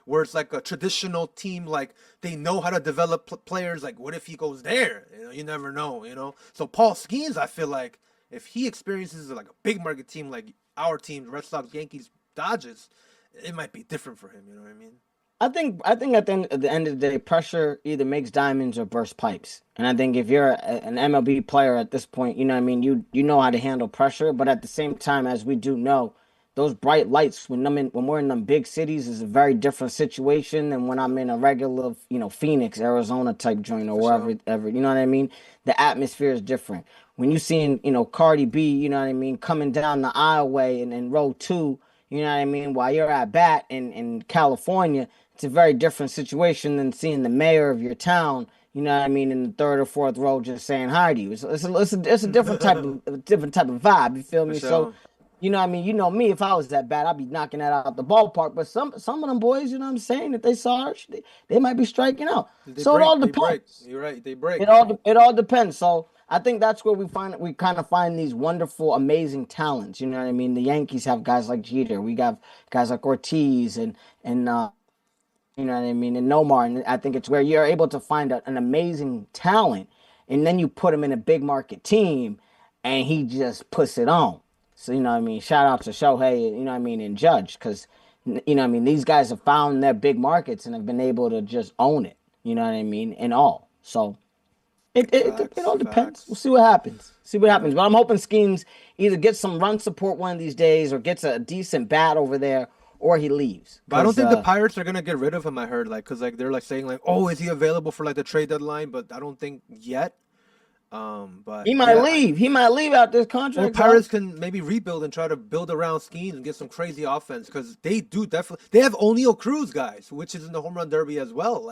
where it's like a traditional team, like they know how to develop players. Like, what if he goes there? You never know. So Paul Skeens, I feel like if he experiences like a big market team like our team, Red Sox, Yankees, Dodgers, it might be different for him. You know what I mean? I think at the end of the day, pressure either makes diamonds or bursts pipes. And I think if you're an MLB player at this point, you know what I mean, you know how to handle pressure. But at the same time, as we do know, those bright lights when we're in them big cities is a very different situation than when I'm in a regular, Phoenix, Arizona type joint or wherever, you know what I mean? The atmosphere is different. When you seeing, Cardi B, you know what I mean, coming down the aisleway and in row 2, you know what I mean, while you're at bat in California, it's a very different situation than seeing the mayor of your town, you know what I mean, in the 3rd or 4th row just saying hi to you. It's a different type of vibe. You feel me? sure. So You know what I mean? You know me, if I was that bad, I'd be knocking that out the ballpark. But some of them boys, you know what I'm saying, if they saw her, they might be striking out. They So it break. all They break. depends. You're right. They break. It all depends. So I think that's where we kind of find these wonderful, amazing talents. You know what I mean? The Yankees have guys like Jeter. We got guys like Ortiz and you know what I mean, and Nomar. And I think it's where you're able to find an amazing talent, and then you put him in a big market team, and he just puts it on. So you know what I mean. Shout out to Shohei. You know what I mean, and Judge, because you know what I mean. These guys have found their big markets and have been able to just own it. You know what I mean, and all. So. It all depends. Facts. We'll see what happens. See what happens. But I'm hoping Schemes either gets some run support one of these days, or gets a decent bat over there, or he leaves. But I don't think the Pirates are gonna get rid of him. I heard cause they're saying oh, is he available for the trade deadline? But I don't think yet. But he might leave. He might leave out this contract. Or Pirates can maybe rebuild and try to build around Schemes and get some crazy offense, because they do definitely. They have O'Neal Cruz, guys, which is in the home run derby as well.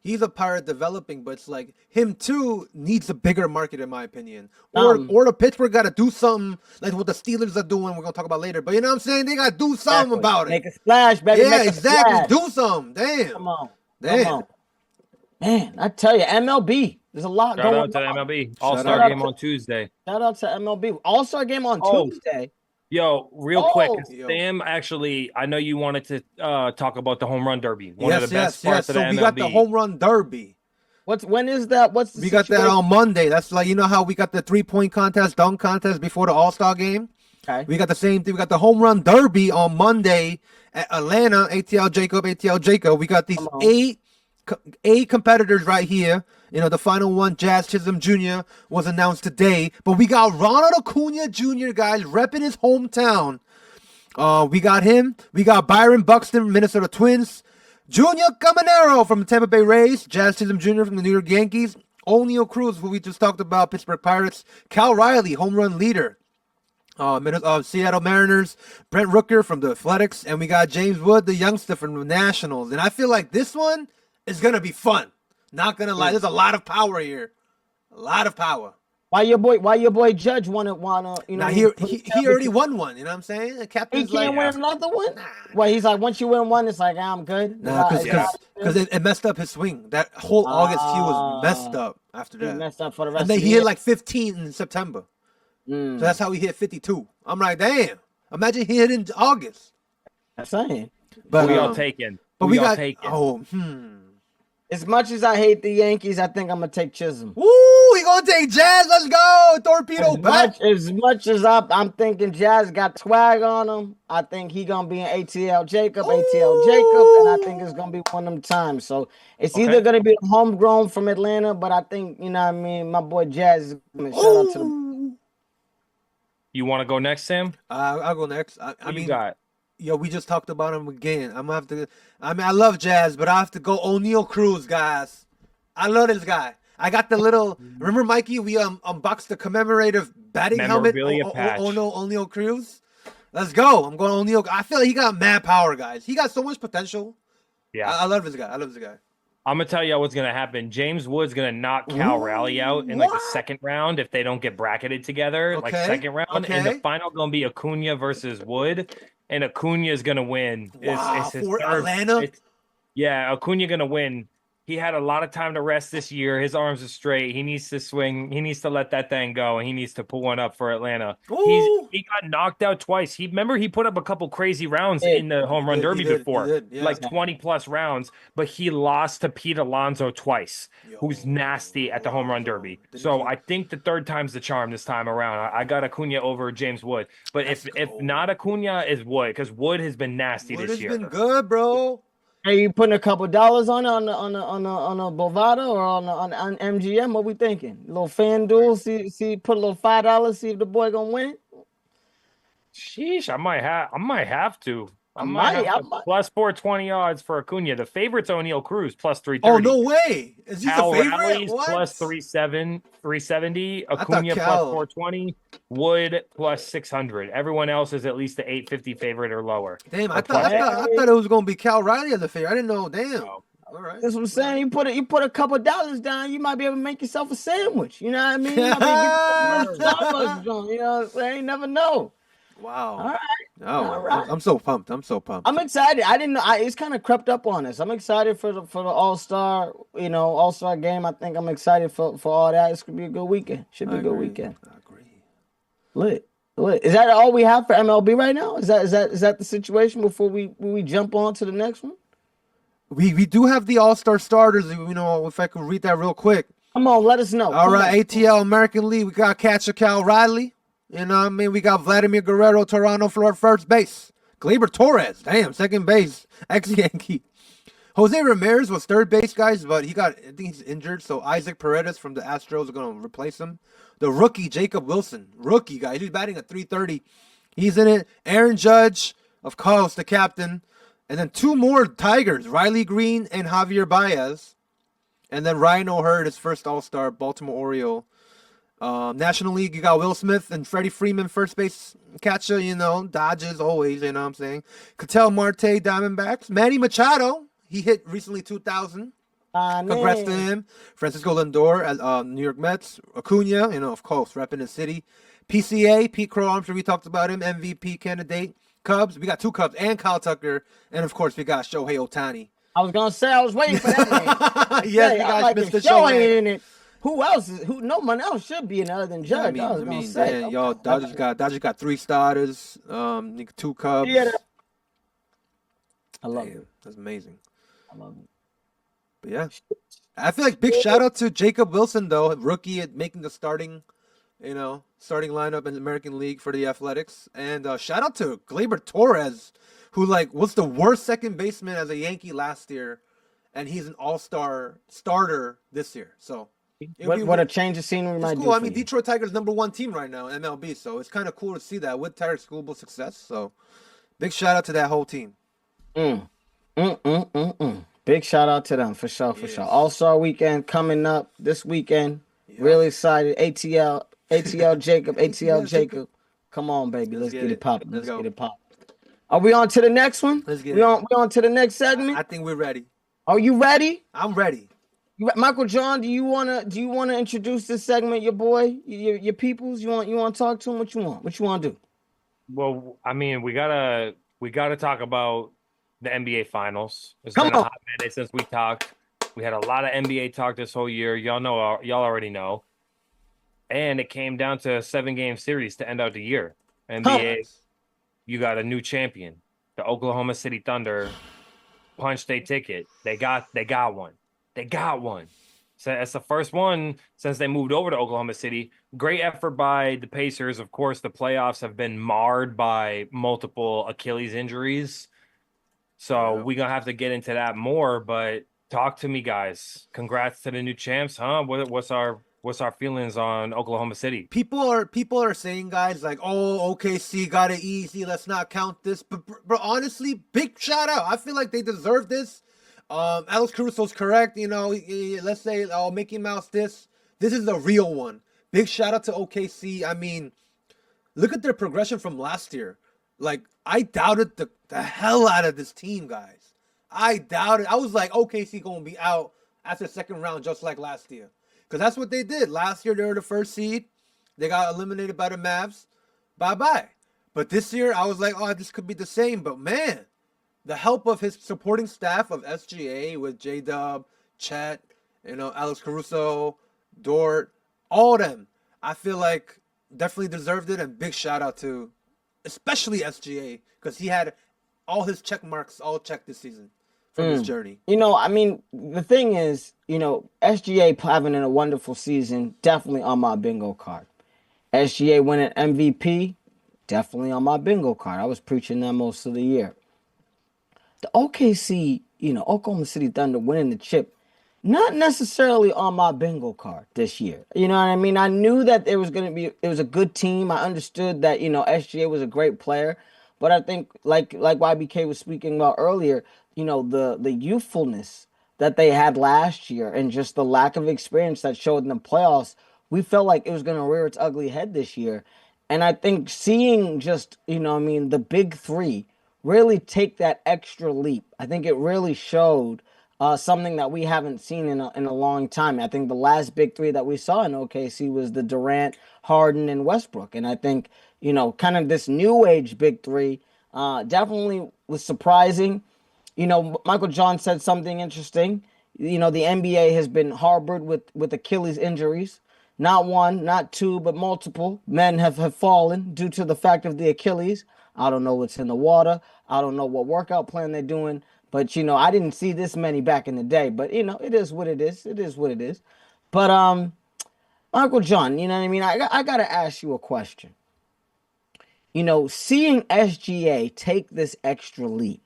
He's a Pirate developing, but it's him too needs a bigger market, in my opinion. Or the Pittsburgh got to do something like what the Steelers are doing. We're gonna talk about later, but you know what I'm saying? They got to do something about it. Make a splash, baby. Yeah, exactly. Do something. Damn. Come on. Damn. Come on. Man, I tell you, MLB. There's a lot Shout going out to on. MLB. All-Star game on Tuesday. Shout out to MLB. All-Star game on Tuesday. Yo, real quick, Yo. Sam, actually, I know you wanted to talk about the home run derby. One Yes, of the best parts of So the we MLB. got the home run derby. When is that? What's the We got that situation? on Monday. That's you know how we got the 3-point contest, dunk contest before the All-Star game? Okay. We got the same thing. We got the home run derby on Monday at Atlanta, ATL Jacob. We got these eight competitors right here. You know, the final one, Jazz Chisholm Jr., was announced today. But we got Ronald Acuna Jr., guys, repping his hometown. We got him. We got Byron Buxton, Minnesota Twins. Junior Caminero from the Tampa Bay Rays. Jazz Chisholm Jr. from the New York Yankees. O'Neal Cruz, who we just talked about, Pittsburgh Pirates. Cal Riley, home run leader. Seattle Mariners. Brent Rooker from the Athletics. And we got James Wood, the youngster from the Nationals. And I feel like this one is going to be fun. Not gonna lie, there's a lot of power here. A lot of power. Why your boy Judge wanna you know? Now he already won one, you know what I'm saying? The He captain's can't win another one? Well, he's like, once you win one, it's like, I'm good. Nah, because it messed up his swing. That whole August he was messed up after that. He messed up for the rest And then of the he year. hit like 15 in September. So that's how he hit 52. I'm like, damn. Imagine he hit in August. I'm saying. But we all taken. But we got taken. As much as I hate the Yankees, I think I'm gonna take Chisholm. Woo, he gonna take Jazz. Let's go. Torpedo back. As much as I'm thinking Jazz got swag on him, I think he gonna be an ATL Jacob, and I think it's gonna be one of them times. So it's either gonna be homegrown from Atlanta, but I think, you know what I mean, my boy Jazz is gonna shout out to the. You want to go next, Sam? I'll go next. I Who mean, you got? Yo, we just talked about him again. I'm gonna have to. I mean, I love Jazz, but I have to go O'Neal Cruz, guys. I love this guy. I got the little. Remember, Mikey? We unboxed the commemorative batting helmet. Patch. O'Neal Cruz. Let's go. I'm going O'Neal. I feel like he got mad power, guys. He got so much potential. Yeah, I love this guy. I'm gonna tell you what's gonna happen. James Wood's gonna knock Cal Raleigh out in like the second round if they don't get bracketed together. Like second round, and the final gonna be Acuna versus Wood, and Acuna is gonna win. Wow, for Atlanta. Yeah, Acuna gonna win. He had a lot of time to rest this year. His arms are straight. He needs to swing. He needs to let that thing go, and he needs to pull one up for Atlanta. He got knocked out twice. He put up a couple crazy rounds in the home run derby before, like 20+ rounds, but he lost to Pete Alonso twice, who's nasty at the home run derby. So I think the third time's the charm this time around. I got Acuna over James Wood, but if not Acuna, is Wood, because Wood has been nasty this year. Wood has been good, bro. Are you putting a couple dollars on a Bovada or on MGM? What we thinking? A little FanDuel? See, put a little $5. See if the boy gonna win. Sheesh, I might have to. I might plus 420 odds for Acuna. The favorite's O'Neal Cruz plus 330. Oh, no way. Is he the favorite? Rallies plus 370. Acuna plus 420. Wood plus 600. Everyone else is at least the 850 favorite or lower. Damn, I thought it was gonna be Cal Riley as the favorite. I didn't know. Damn. No. All right. That's what I'm saying. You put a couple dollars down, you might be able to make yourself a sandwich. You know what I mean? You know what I'm saying? You never know. Wow. All right. Oh, All right. I'm so pumped. I'm so pumped. I'm excited. I didn't know. It's kind of crept up on us. I'm excited for the All-Star, All-Star game. I think I'm excited for all that. It's gonna be a good weekend. Should be I a good agree. weekend. I agree. Lit. Lit. Is that all we have for MLB right now? Is that the situation before we jump on to the next one? We do have the All-Star starters. If I could read that real quick. Come on, let us know. All Come right, on. ATL American League. We got catcher Cal Riley. You know what I mean? We got Vladimir Guerrero, Toronto for first base. Gleyber Torres, damn, second base, ex-Yankee. Jose Ramirez was third base, guys, but I think he's injured, so Isaac Paredes from the Astros are going to replace him. The rookie, Jacob Wilson, rookie, guys, he's batting at 330. He's in it. Aaron Judge, of course, the captain. And then two more Tigers, Riley Green and Javier Baez. And then Ryan O'Hearn, his first All-Star, Baltimore Oriole. National League, you got Will Smith and Freddie Freeman, first base catcher, Dodgers always, you know what I'm saying. Ketel Marte, Diamondbacks. Manny Machado, he hit recently 2,000. Congrats to him. Francisco Lindor at New York Mets. Acuna, of course, repping the city. PCA, Pete Crow, I'm sure we talked about him, MVP candidate. Cubs, we got two Cubs and Kyle Tucker. And, of course, we got Shohei Ohtani. I was going to say, I was waiting for that name. Yes, we got Mr. Shohei in it. Who else no one else should be in other than Judge. Dodgers got three starters, two Cubs. Yeah, I love it. That's amazing. I love it. But yeah, I feel like big shout out to Jacob Wilson though, rookie at making the starting lineup in the American League for the Athletics, and shout out to Gleyber Torres, who was the worst second baseman as a Yankee last year, and he's an All-Star starter this year. So. What a change of scenery might do. Cool. I mean, Detroit Tigers #1 team right now in MLB, so it's kind of cool to see that with Tarik Skubal success. So, big shout out to that whole team. Big shout out to them for sure, for sure. All-Star weekend coming up this weekend. Yeah. Really excited. ATL Jacob. Come on, baby. Let's get it popping. Let's get it popping. Are we on to the next one? Let's get it. We on to the next segment? I think we're ready. Are you ready? I'm ready. Michael John, do you wanna introduce this segment, your boy, your peoples? You want to talk to him? What you want? What you want to do? Well, I mean, we gotta talk about the NBA Finals. It's been a hot minute since we talked. We had a lot of NBA talk this whole year. Y'all already know. And it came down to a 7-game series to end out the year. NBA, you got a new champion. The Oklahoma City Thunder punched their ticket. They got one. They got one. So it's the first one since they moved over to Oklahoma City. Great effort by the Pacers. Of course, the playoffs have been marred by multiple Achilles injuries. So we're going to have to get into that more. But talk to me, guys. Congrats to the new champs, huh? What's our feelings on Oklahoma City? People are saying, guys, like, oh, OKC got it easy. Let's not count this. But honestly, big shout out. I feel like they deserve this. Alex Caruso's correct. Let's say, Mickey Mouse this is the real one. Big shout out to OKC. I mean, look at their progression from last year. Like, I doubted the hell out of this team, guys. I doubted. I was like, OKC gonna be out after the second round just like last year. Because that's what they did. Last year, they were the first seed. They got eliminated by the Mavs. Bye-bye. But this year, I was like, oh, this could be the same. But, man, the help of his supporting staff of SGA with J-Dub, Chet, Alex Caruso, Dort, all of them, I feel like definitely deserved it. And big shout out to especially SGA because he had all his check marks all checked this season from his journey. I mean, the thing is, SGA having a wonderful season, definitely on my bingo card. SGA winning MVP, definitely on my bingo card. I was preaching that most of the year. The OKC, Oklahoma City Thunder winning the chip, not necessarily on my bingo card this year. You know what I mean? I knew that it was a good team. I understood that, SGA was a great player. But I think, like YBK was speaking about earlier, the youthfulness that they had last year and just the lack of experience that showed in the playoffs, we felt like it was going to rear its ugly head this year. And I think seeing just, the big three really take that extra leap, I think it really showed something that we haven't seen in a long time. I think the last big three that we saw in OKC was the Durant, Harden, and Westbrook. And I think, kind of this new age big three. Definitely was surprising. Michael John said something interesting. The NBA has been harbored with Achilles injuries. Not one, not two, but multiple men have fallen due to the fact of the Achilles. I don't know what's in the water. I don't know what workout plan they're doing. But, I didn't see this many back in the day. But, it is what it is. It is what it is. But, Michael John, you know what I mean? I got to ask you a question. Seeing SGA take this extra leap,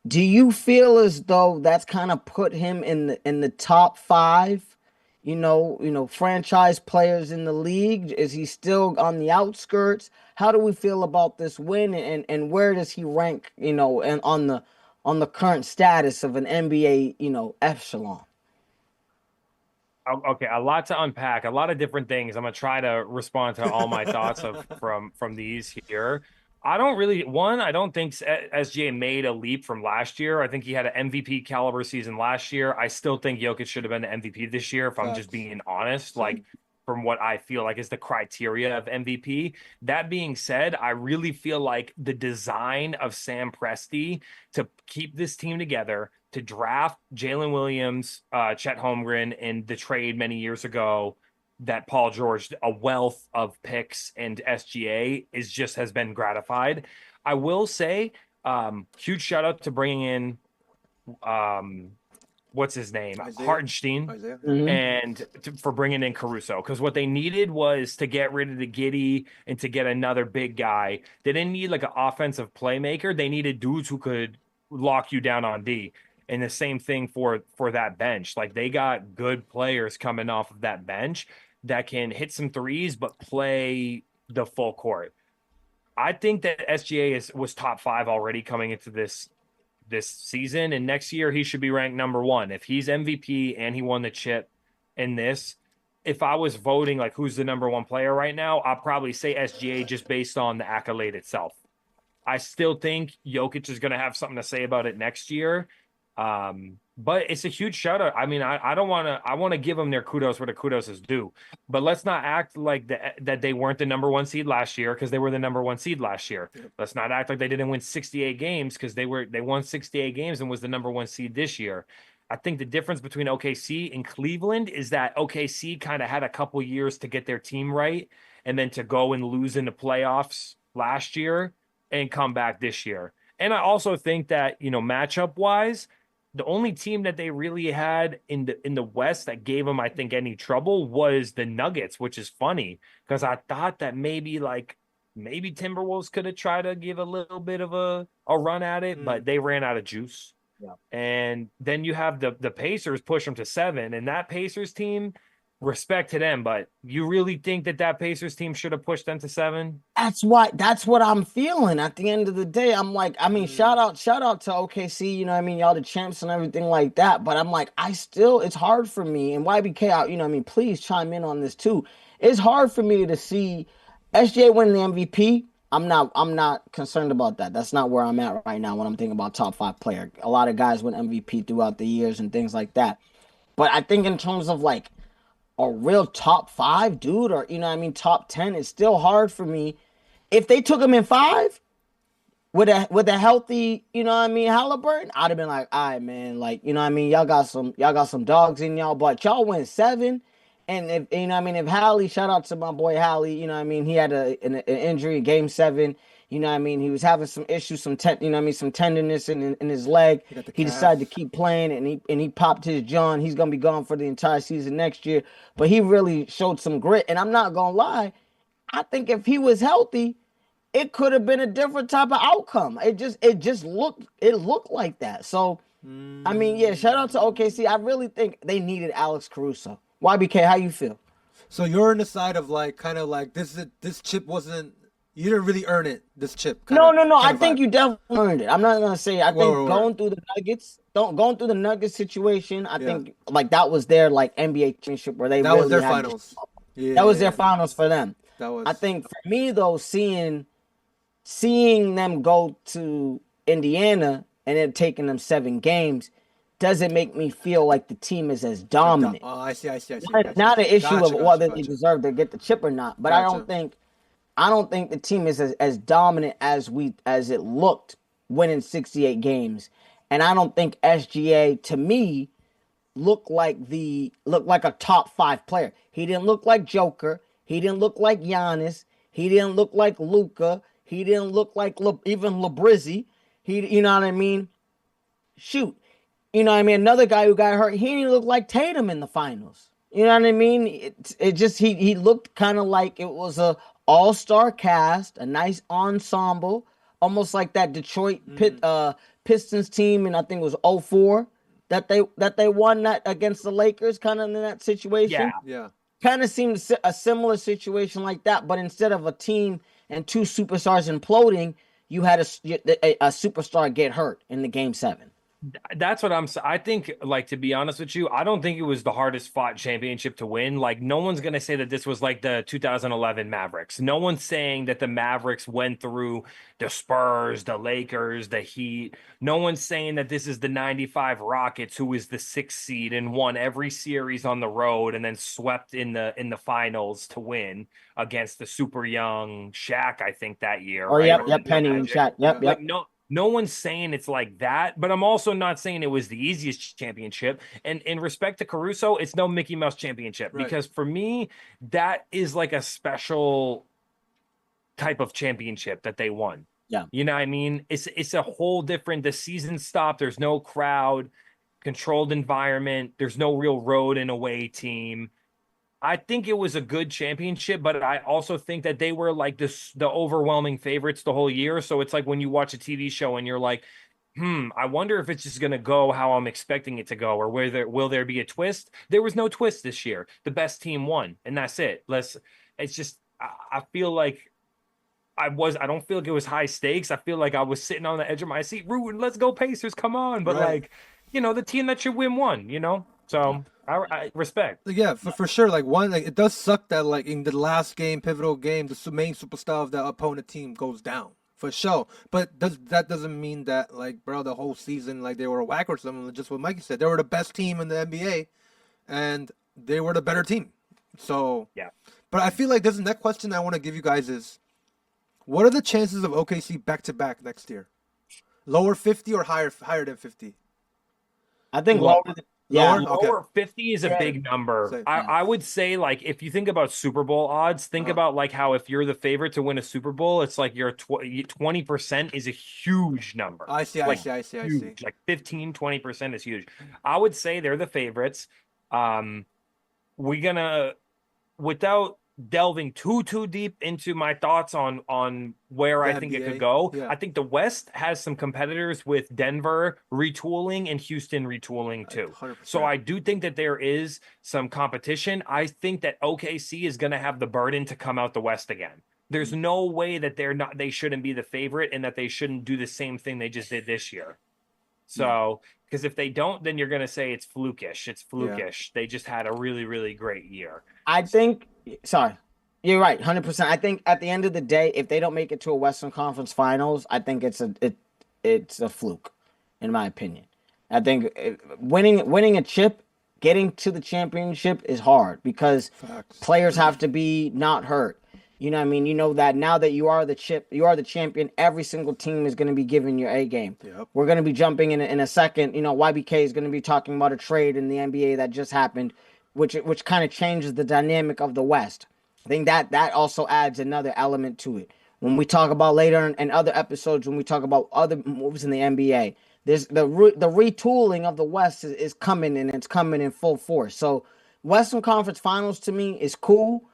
do you feel as though that's kind of put him in the top five, franchise players in the league? Is he still on the outskirts? How do we feel about this win, and where does he rank, and on the current status of an NBA, echelon? Okay, a lot to unpack, a lot of different things. I'm gonna try to respond to all my thoughts from these here. I don't think SGA made a leap from last year. I think he had an MVP caliber season last year. I still think Jokic should have been the MVP this year, if I'm just being honest. Like, from what I feel like is the criteria of MVP. That being said, I really feel like the design of Sam Presti to keep this team together, to draft Jalen Williams, Chet Holmgren in the trade many years ago, that Paul George, a wealth of picks, and SGA has been gratified. I will say, huge shout out to bringing in, what's his name? Hartenstein. And for bringing in Caruso, because what they needed was to get rid of the Giddey and to get another big guy. They didn't need like an offensive playmaker. They needed dudes who could lock you down on D. And the same thing for that bench. Like, they got good players coming off of that bench that can hit some threes but play the full court. I think that SGA was top 5 already coming into this season, and next year he should be ranked number 1. If he's MVP and he won the chip in this, if I was voting like who's the number 1 player right now, I'll probably say SGA just based on the accolade itself. I still think Jokic is going to have something to say about it next year. But it's a huge shout out. I mean, I want to give them their kudos where the kudos is due, but let's not act like that they weren't the number 1 seed last year, because they were the number 1 seed last year. Let's not act like they didn't win 68 games, because they won 68 games and was the number 1 seed this year. I think the difference between OKC and Cleveland is that OKC kind of had a couple years to get their team right, and then to go and lose in the playoffs last year and come back this year. And I also think that, matchup wise, the only team that they really had in the West that gave them, I think, any trouble was the Nuggets, which is funny, because I thought that maybe Timberwolves could have tried to give a little bit of a run at it, but they ran out of juice. Yeah. And then you have the Pacers push them to 7, and that Pacers team, respect to them, but you really think that Pacers team should have pushed them to 7? That's what I'm feeling at the end of the day. I'm like, I mean, shout out to OKC, y'all the champs and everything like that. But I'm like, it's hard for me, and YBK out, please chime in on this too. It's hard for me to see SGA winning the MVP. I'm not concerned about that. That's not where I'm at right now when I'm thinking about top 5 player. A lot of guys win MVP throughout the years and things like that. But I think in terms of like a real top 5 dude, or top 10, it's still hard for me. If they took him in 5 with a healthy, Halliburton, I'd have been like, all right, man, like, y'all got some dogs in y'all, but y'all went 7. And if if Hallie, shout out to my boy Hallie, he had an injury, game 7. He was having some issues, some tenderness in his leg. He decided to keep playing, and he popped his jaw. He's gonna be gone for the entire season next year. But he really showed some grit, and I'm not gonna lie. I think if he was healthy, it could have been a different type of outcome. It looked like that. So, shout out to OKC. I really think they needed Alex Caruso. YBK, how you feel? So you're on the side of this chip wasn't. You didn't really earn it, this chip. No. I think you definitely earned it. I'm not gonna say. I think going through the Nuggets situation, I think that was their NBA championship where they was their finals. That was their finals for them. I think for me though, seeing them go to Indiana and then taking them 7 games doesn't make me feel like the team is as dominant. Oh, I see. Not an issue of whether they deserve to get the chip or not, but I don't think I don't think the team is as dominant as it looked winning 68 games. And I don't think SGA, to me, looked like a top 5 player. He didn't look like Joker. He didn't look like Giannis. He didn't look like Luka. He didn't look like even LeBrizzi. You know what I mean? Shoot. You know what I mean? Another guy who got hurt, he didn't look like Tatum in the finals. You know what I mean? It just he looked kind of like it was a all-star cast, a nice ensemble, almost like that Detroit Pistons team, and I think it was '04 that they won that against the Lakers, kind of in that situation. Yeah. Kind of seemed a similar situation like that, but instead of a team and 2 superstars imploding, you had a superstar get hurt in the game 7. That's what I think, like, to be honest with you, I don't think it was the hardest fought championship to win. Like, no one's going to say that this was like the 2011 Mavericks. No one's saying that the Mavericks went through the Spurs, the Lakers, the Heat. No one's saying that this is the 95 Rockets, who was the 6th seed and won every series on the road and then swept in the finals to win against the super young Shaq, I think, that year. Oh, right? yep, Penny and Shaq. Yep. Like, no one's saying it's like that, but I'm also not saying it was the easiest championship. And in respect to Caruso, it's no Mickey Mouse championship, because for me, that is like a special type of championship that they won. Yeah. You know what I mean? It's a whole different, the season stopped. There's no crowd, controlled environment. There's no real road and away team. I think it was a good championship, but I also think that they were like the overwhelming favorites the whole year. So it's like when you watch a TV show and you're like, I wonder if it's just going to go how I'm expecting it to go, or will there be a twist? There was no twist this year. The best team won, and that's it. It's just, I feel like I don't feel like it was high stakes. I feel like I was sitting on the edge of my seat rooting, let's go Pacers, come on. But like, the team that should win won, So I respect. Yeah, for sure. Like it does suck that like in the last game, pivotal game, the main superstar of the opponent team goes down for sure. But that doesn't mean that like, bro, the whole season like they were a whack or something. Just what Mikey said, they were the best team in the NBA, and they were the better team. So yeah. But I feel like there's a next question I want to give you guys is, what are the chances of OKC back-to-back next year? Lower 50 or higher than 50? I think lower. Lower 50 is a big number. I would say, like, if you think about Super Bowl odds, think about like how if you're the favorite to win a Super Bowl, it's like your 20% is a huge number. I see. Like 15, 20% is huge. I would say they're the favorites. Without delving too deep into my thoughts on where I think it could go. I think the West has some competitors with Denver retooling and Houston retooling too. 100%. So I do think that there is some competition. I think that OKC is going to have the burden to come out the West again. There's no way that they shouldn't be the favorite and that they shouldn't do the same thing they just did this year. So, because if they don't, then you're going to say it's flukish. It's flukish. They just had a really, really great year. I think, you're right, 100%. I think at the end of the day, if they don't make it to a Western Conference Finals, I think it's a fluke, in my opinion. I think winning a chip, getting to the championship is hard because players have to be not hurt. You know what I mean? You know that now that you are the champion, every single team is going to be giving your A game. Yep. We're going to be jumping in a second. YBK is going to be talking about a trade in the NBA that just happened, which kind of changes the dynamic of the West. I think that also adds another element to it. When we talk about later in other episodes, when we talk about other moves in the NBA, there's the retooling of the West is coming, and it's coming in full force. So Western Conference Finals to me is cool.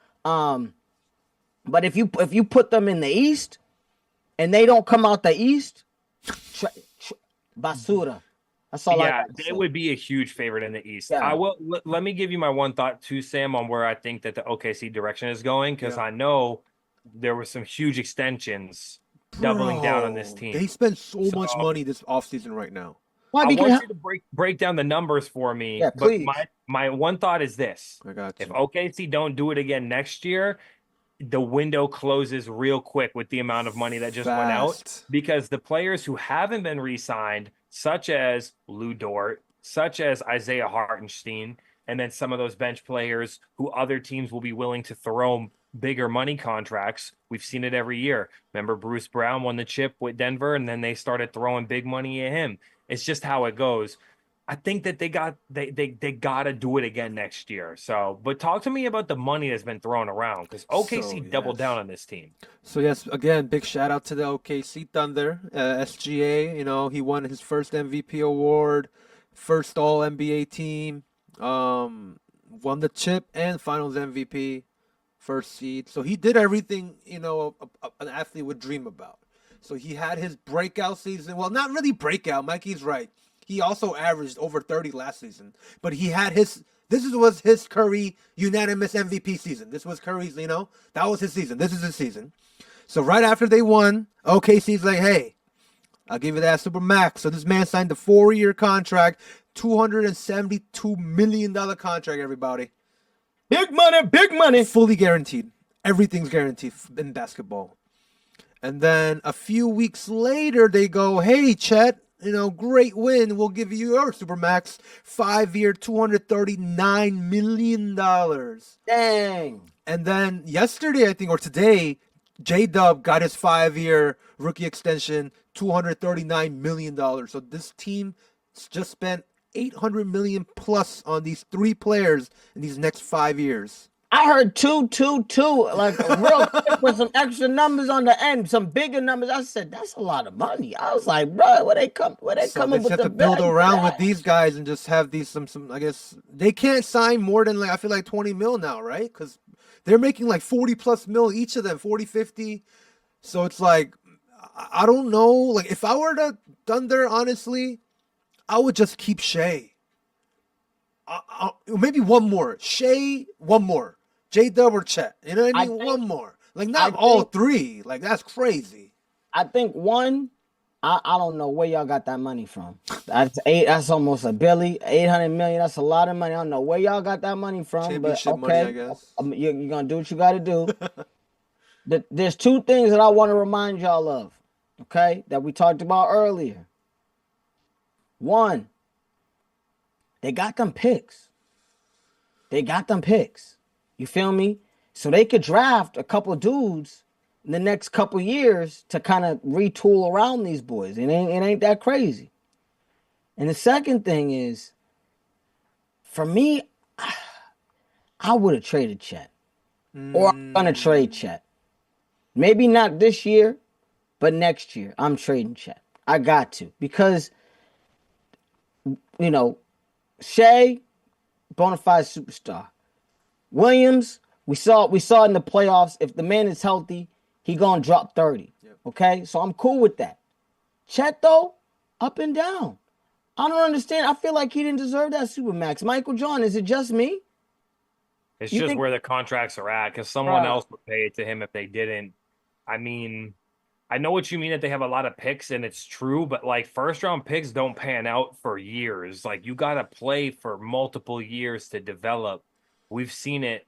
But if you put them in the East and they don't come out the East, basura. That's all. They would be a huge favorite in the East. Yeah. I will. Let me give you my one thought too, Sam, on where I think that the OKC direction is going, because I know there were some huge extensions doubling down on this team. They spent so much money this offseason right now. I want you to break down the numbers for me. Yeah, please. But my one thought is this: I got you. If OKC don't do it again next year, the window closes real quick with the amount of money that just went out, because the players who haven't been re-signed, such as Lou Dort, such as Isaiah Hartenstein, and then some of those bench players who other teams will be willing to throw bigger money contracts. We've seen it every year. Remember, Bruce Brown won the chip with Denver, and then they started throwing big money at him. It's just how it goes. I think that they got to do it again next year. So, but talk to me about the money that's been thrown around, because OKC doubled down on this team. So yes, again, big shout out to the OKC Thunder, SGA. You know, he won his first MVP award, first All NBA team, won the chip and Finals MVP, first seed. So he did everything, you know, an athlete would dream about. So he had his breakout season. Well, not really breakout. Mikey's right. He also averaged over 30 last season, but he had was his Curry unanimous MVP season. This was Curry's, you know, that was his season. This is his season. So right after they won, OKC's like, hey, I'll give you that super max. So this man signed a 4-year contract, $272 million contract, everybody. Big money, big money. Fully guaranteed. Everything's guaranteed in basketball. And then a few weeks later, they go, hey, Chet, you know, great win. We'll give you your Supermax 5-year, $239 million. Dang. And then yesterday, I think, or today, J-Dub got his 5-year rookie extension, $239 million. So this team just spent $800 million plus on these 3 players in these next 5 years. I heard 222, like real quick with some extra numbers on the end, some bigger numbers. I said, that's a lot of money. I was like, bro, where they coming They with just have the to build bag around for with that? these guys and just have these some I guess they can't sign more than, like, I feel like 20 mil now, right? Because they're making like 40 plus mil each of them, 40, 50. So it's like, I don't know. Like, if I were the Thunder, honestly, I would just keep Shea. Maybe one more. Shea, one more. J-Dub or Chet. You know what I mean? One more. Like, not all 3. Like, that's crazy. I think one, I don't know where y'all got that money from. That's almost a billy, 800 million. That's a lot of money. I don't know where y'all got that money from. Championship but okay, money, I guess. You're gonna do what you gotta do. There's 2 things that I want to remind y'all of, okay, that we talked about earlier. One, they got them picks. You feel me? So they could draft a couple of dudes in the next couple of years to kind of retool around these boys. It ain't that crazy. And the second thing is, for me, I would have traded Chet. Or I'm gonna trade Chet. Maybe not this year, but next year I'm trading Chet. I got to, because, you know, Shea, bona fide superstar. Williams, we saw in the playoffs, if the man is healthy, he gonna drop 30. Yep. Okay? So I'm cool with that. Chet, though, up and down. I don't understand. I feel like he didn't deserve that Supermax. Michael John, is it just me? It's just where the contracts are at, because someone else would pay it to him if they didn't. I mean, I know what you mean that they have a lot of picks, and it's true, but like first-round picks don't pan out for years. Like, you got to play for multiple years to develop. We've seen it,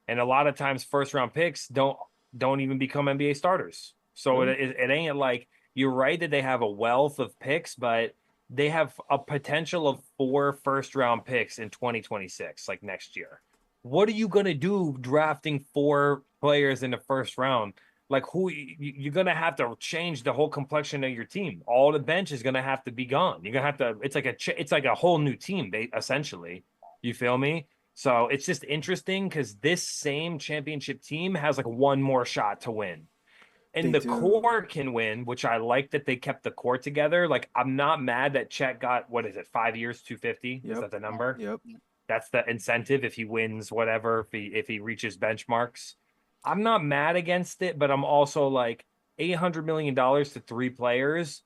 and a lot of times first-round picks don't even become NBA starters. So it ain't like, you're right that they have a wealth of picks, but they have a potential of 4 first-round picks in 2026, like next year. What are you gonna do drafting 4 players in the first round? Like, who you're gonna have to change the whole complexion of your team. All the bench is gonna have to be gone. You're gonna have to. It's like a whole new team, essentially. You feel me? So it's just interesting because this same championship team has like one more shot to win. And the core can win, which I like that they kept the core together. Like, I'm not mad that Chet got, 5 years, 250? Is that the number? Yep. That's the incentive if he wins whatever, if he reaches benchmarks. I'm not mad against it, but I'm also like, $800 million to 3 players.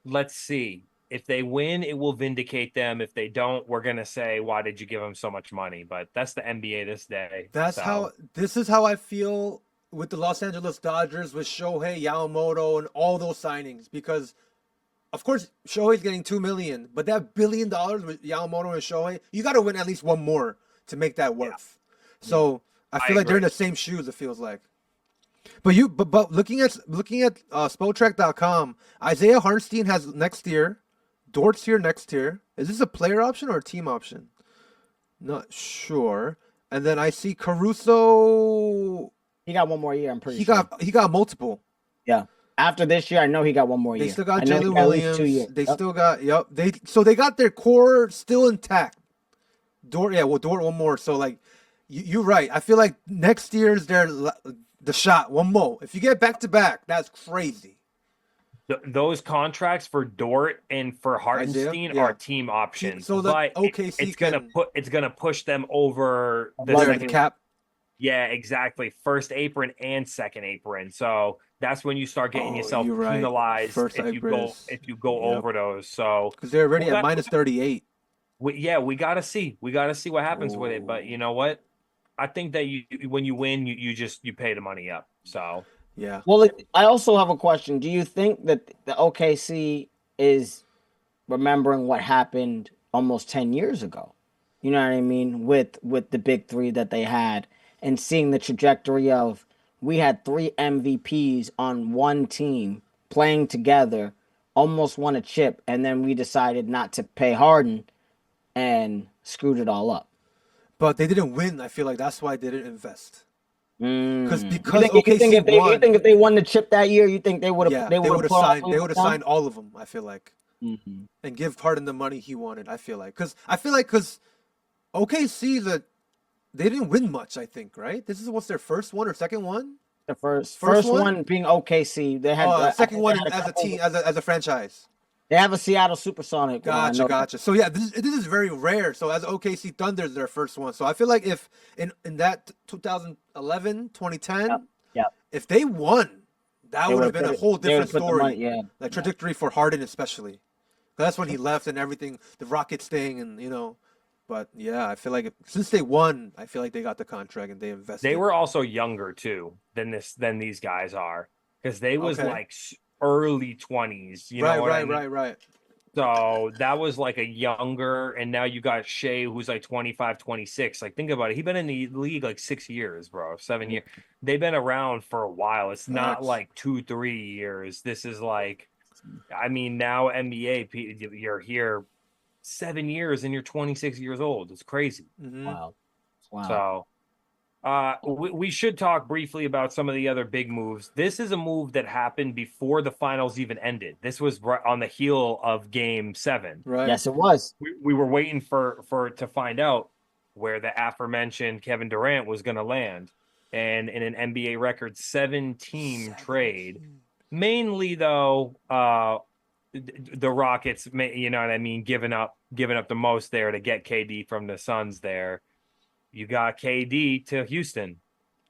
Let's see. If they win, it will vindicate them. If they don't, we're going to say, why did you give them so much money? But that's the NBA this day. This is how I feel with the Los Angeles Dodgers, with Shohei, Yamamoto, and all those signings. Because, of course, Shohei's getting $2 million, but that $1 billion with Yamamoto and Shohei, you got to win at least one more to make that worth. Yeah. So I feel like they're in the same shoes, it feels like. But looking at Spotrac.com, Isaiah Hartenstein has next year. Dort's here next year. Is this a player option or a team option? Not sure. And then I see Caruso. He got one more year. I'm pretty He sure. got multiple. Yeah. After this year, I know he got one more year. They still got I know he Jalen got at least 2 Williams. years. They Yep. still got they got their core still intact. Dort one more. So like you're right. I feel like next year's the shot one more. If you get back to back, that's crazy. Those contracts for Dort and for Hartenstein Yeah. are team options. So the but OKC it's gonna push them over the Love second cap. Yeah, exactly. First apron and second apron. So that's when you start getting yourself you're right. penalized First if you go Yep. over those. So Because they're already Well, at minus 38. we gotta see. We gotta see what happens with it. But you know what? I think that when you win, you pay the money up. So Yeah. Well, I also have a question. Do you think that the OKC is remembering what happened almost 10 years ago? You know what I mean? With the big three that they had and seeing the trajectory of we had 3 MVPs on one team playing together, almost won a chip, and then we decided not to pay Harden and screwed it all up. But they didn't win. I feel like that's why they didn't invest. Because You OKC think won. you think if they won the chip that year, you think they would have They would have signed all of them. I feel like, Mm-hmm. and give Harden the money he wanted. I feel like because OKC they didn't win much. I think right. This is what's their first one or second one. The first one being OKC. They had second one as a team as a franchise. They have a Seattle Supersonic. Gotcha. So yeah, this is very rare. So as OKC Thunder is their first one. So I feel like if in that 2011, 2010, if they won, that would have been a whole different story. Like trajectory for Harden especially. That's when he left and everything, the Rockets thing, and But yeah, I feel like since they won, I feel like they got the contract and they invested. they were also younger too than these guys are, because they was like early 20s. You know what I mean? Right. So that was like a younger, and now you got Shea, who's like 25, 26. Like, think about it. He's been in the league like 6 years, bro. 7 years. They've been around for a while. It's not like 2-3 years. This is like, I mean, now NBA, you're here 7 years and you're 26 years old. It's crazy. Mm-hmm. Wow. So we should talk briefly about some of the other big moves. This is a move that happened before the finals even ended. This was right on the heel of Game 7. Right. Yes, it was. We were waiting for to find out where the aforementioned Kevin Durant was going to land. And in an NBA record 7-team trade, mainly though, the Rockets, you know what I mean, giving up the most there to get KD from the Suns there. You got KD to Houston.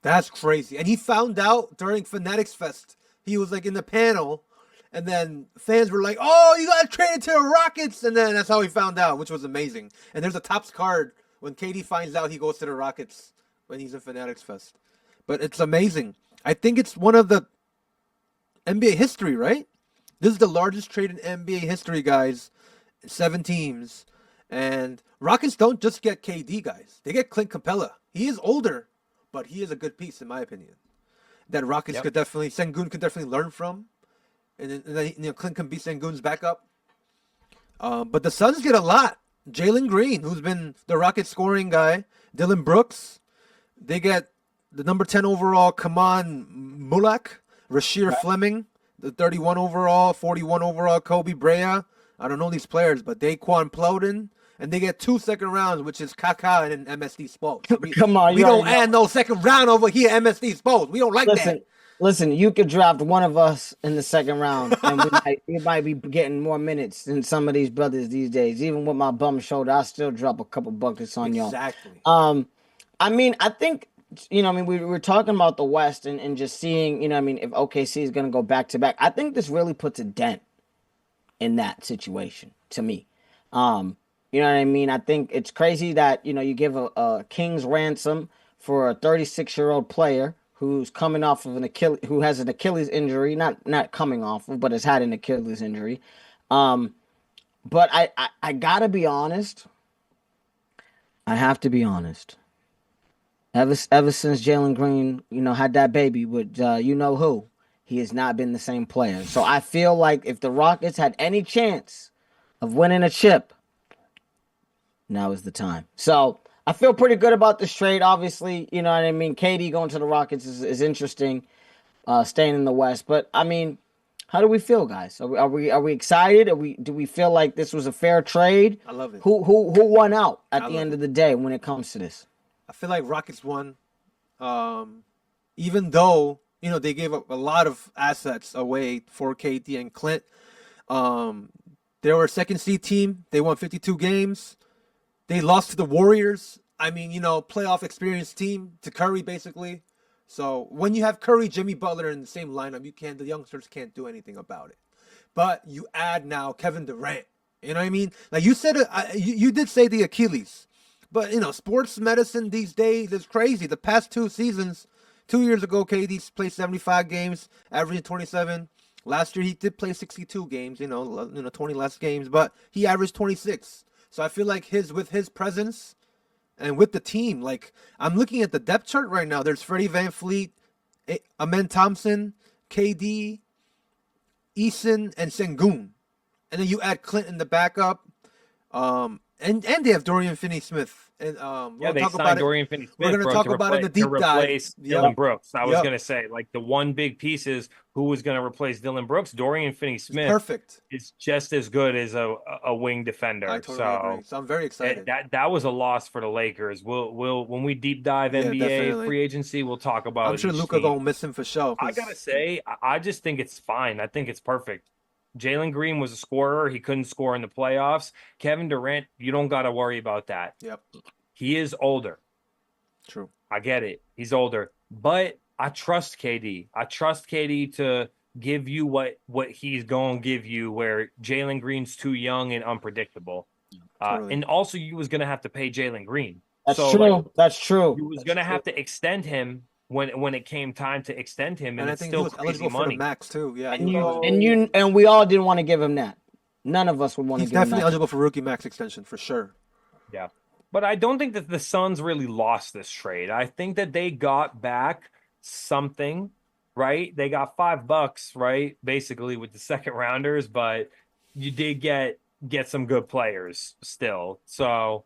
That's crazy. And he found out during Fanatics Fest. He was like in the panel, and then fans were like, "Oh, you got traded to the Rockets," and then that's how he found out, which was amazing. And there's a Topps card when KD finds out he goes to the Rockets when he's in Fanatics Fest. But it's amazing. I think it's one of the NBA history, right? This is the largest trade in NBA history, guys. 7 teams. And Rockets don't just get KD, guys. They get Clint Capella. He is older, but he is a good piece, in my opinion. That Rockets could definitely, Sengun could definitely learn from. And then, Clint can be Sengun's backup. But the Suns get a lot. Jalen Green, who's been the Rockets scoring guy. Dylan Brooks. They get the number 10 overall, Kaman Mulak. Rasheer Fleming, the 31 overall, 41 overall, Kobe Brea. I don't know these players, but Daquan Plowden. And they get 2 second rounds, which is Kaka and MSD Sports. Come on, we don't add no second round over here, MSD Sports. We don't like that. Listen, you could draft one of us in the second round, and we might be getting more minutes than some of these brothers these days. Even with my bum shoulder, I still drop a couple buckets on y'all. Exactly. I mean, I think, we were talking about the West and just seeing, if OKC is going to go back to back. I think this really puts a dent in that situation to me. You know what I mean? I think it's crazy that, you give a king's ransom for a 36-year-old player who's coming off of who has an Achilles injury, not coming off of, but has had an Achilles injury. But I gotta be honest. I have to be honest. Ever since Jalen Green, had that baby with who, he has not been the same player. So I feel like if the Rockets had any chance of winning a chip, now is the time. So I feel pretty good about this trade. Obviously, you know what I mean. KD going to the Rockets is interesting. Staying in the West, but I mean, how do we feel, guys? Are we excited? Do we feel like this was a fair trade? I love it. Who won out at the love end it. of the day when it comes to this? I feel like Rockets won, even though they gave up a lot of assets away for KD and Clint. They were a second seed team. They won 52 games. They lost to the Warriors. I mean, playoff experienced team, to Curry basically. So when you have Curry, Jimmy Butler in the same lineup, the youngsters can't do anything about it. But you add now Kevin Durant. You know what I mean? Like you said, you did say the Achilles. But, sports medicine these days is crazy. The past 2 seasons, 2 years ago, KD played 75 games, averaging 27. Last year, he did play 62 games, 20 less games, but he averaged 26. So I feel like with his presence and with the team, like I'm looking at the depth chart right now. There's Freddie VanVleet, Amen Thompson, KD, Eason, and Sengun. And then you add Clint in the backup. And they have Dorian Finney-Smith. And they signed Dorian Finney-Smith. We're going to talk about it in the deep dive. To replace Dylan Brooks. I was going to say, like, the one big piece is who was going to replace Dylan Brooks. Dorian Finney-Smith perfect. Is just as good as a wing defender. I totally agree. So I'm very excited. That was a loss for the Lakers. We'll when we deep dive NBA definitely. free agency, we'll talk about it. I'm sure Luka going to miss him for sure. I got to say, I just think it's fine. I think it's perfect. Jalen Green was a scorer. He couldn't score in the playoffs. Kevin Durant, you don't got to worry about that. Yep. He is older. True. I get it. He's older. But I trust KD. I trust KD to give you what he's going to give you, where Jalen Green's too young and unpredictable. Totally. And also, you was going to have to pay Jalen Green. That's true. That's true. You was going to have to extend him when it came time to extend him, and I it's think still he was crazy eligible money. for the max too. Yeah, and we all didn't want to give him that. None of us would want to give him that. He's definitely eligible for rookie max extension for sure. Yeah, but I don't think that the Suns really lost this trade. I think that they got back something, right? They got $5, right? Basically with the second rounders, but you did get some good players still. So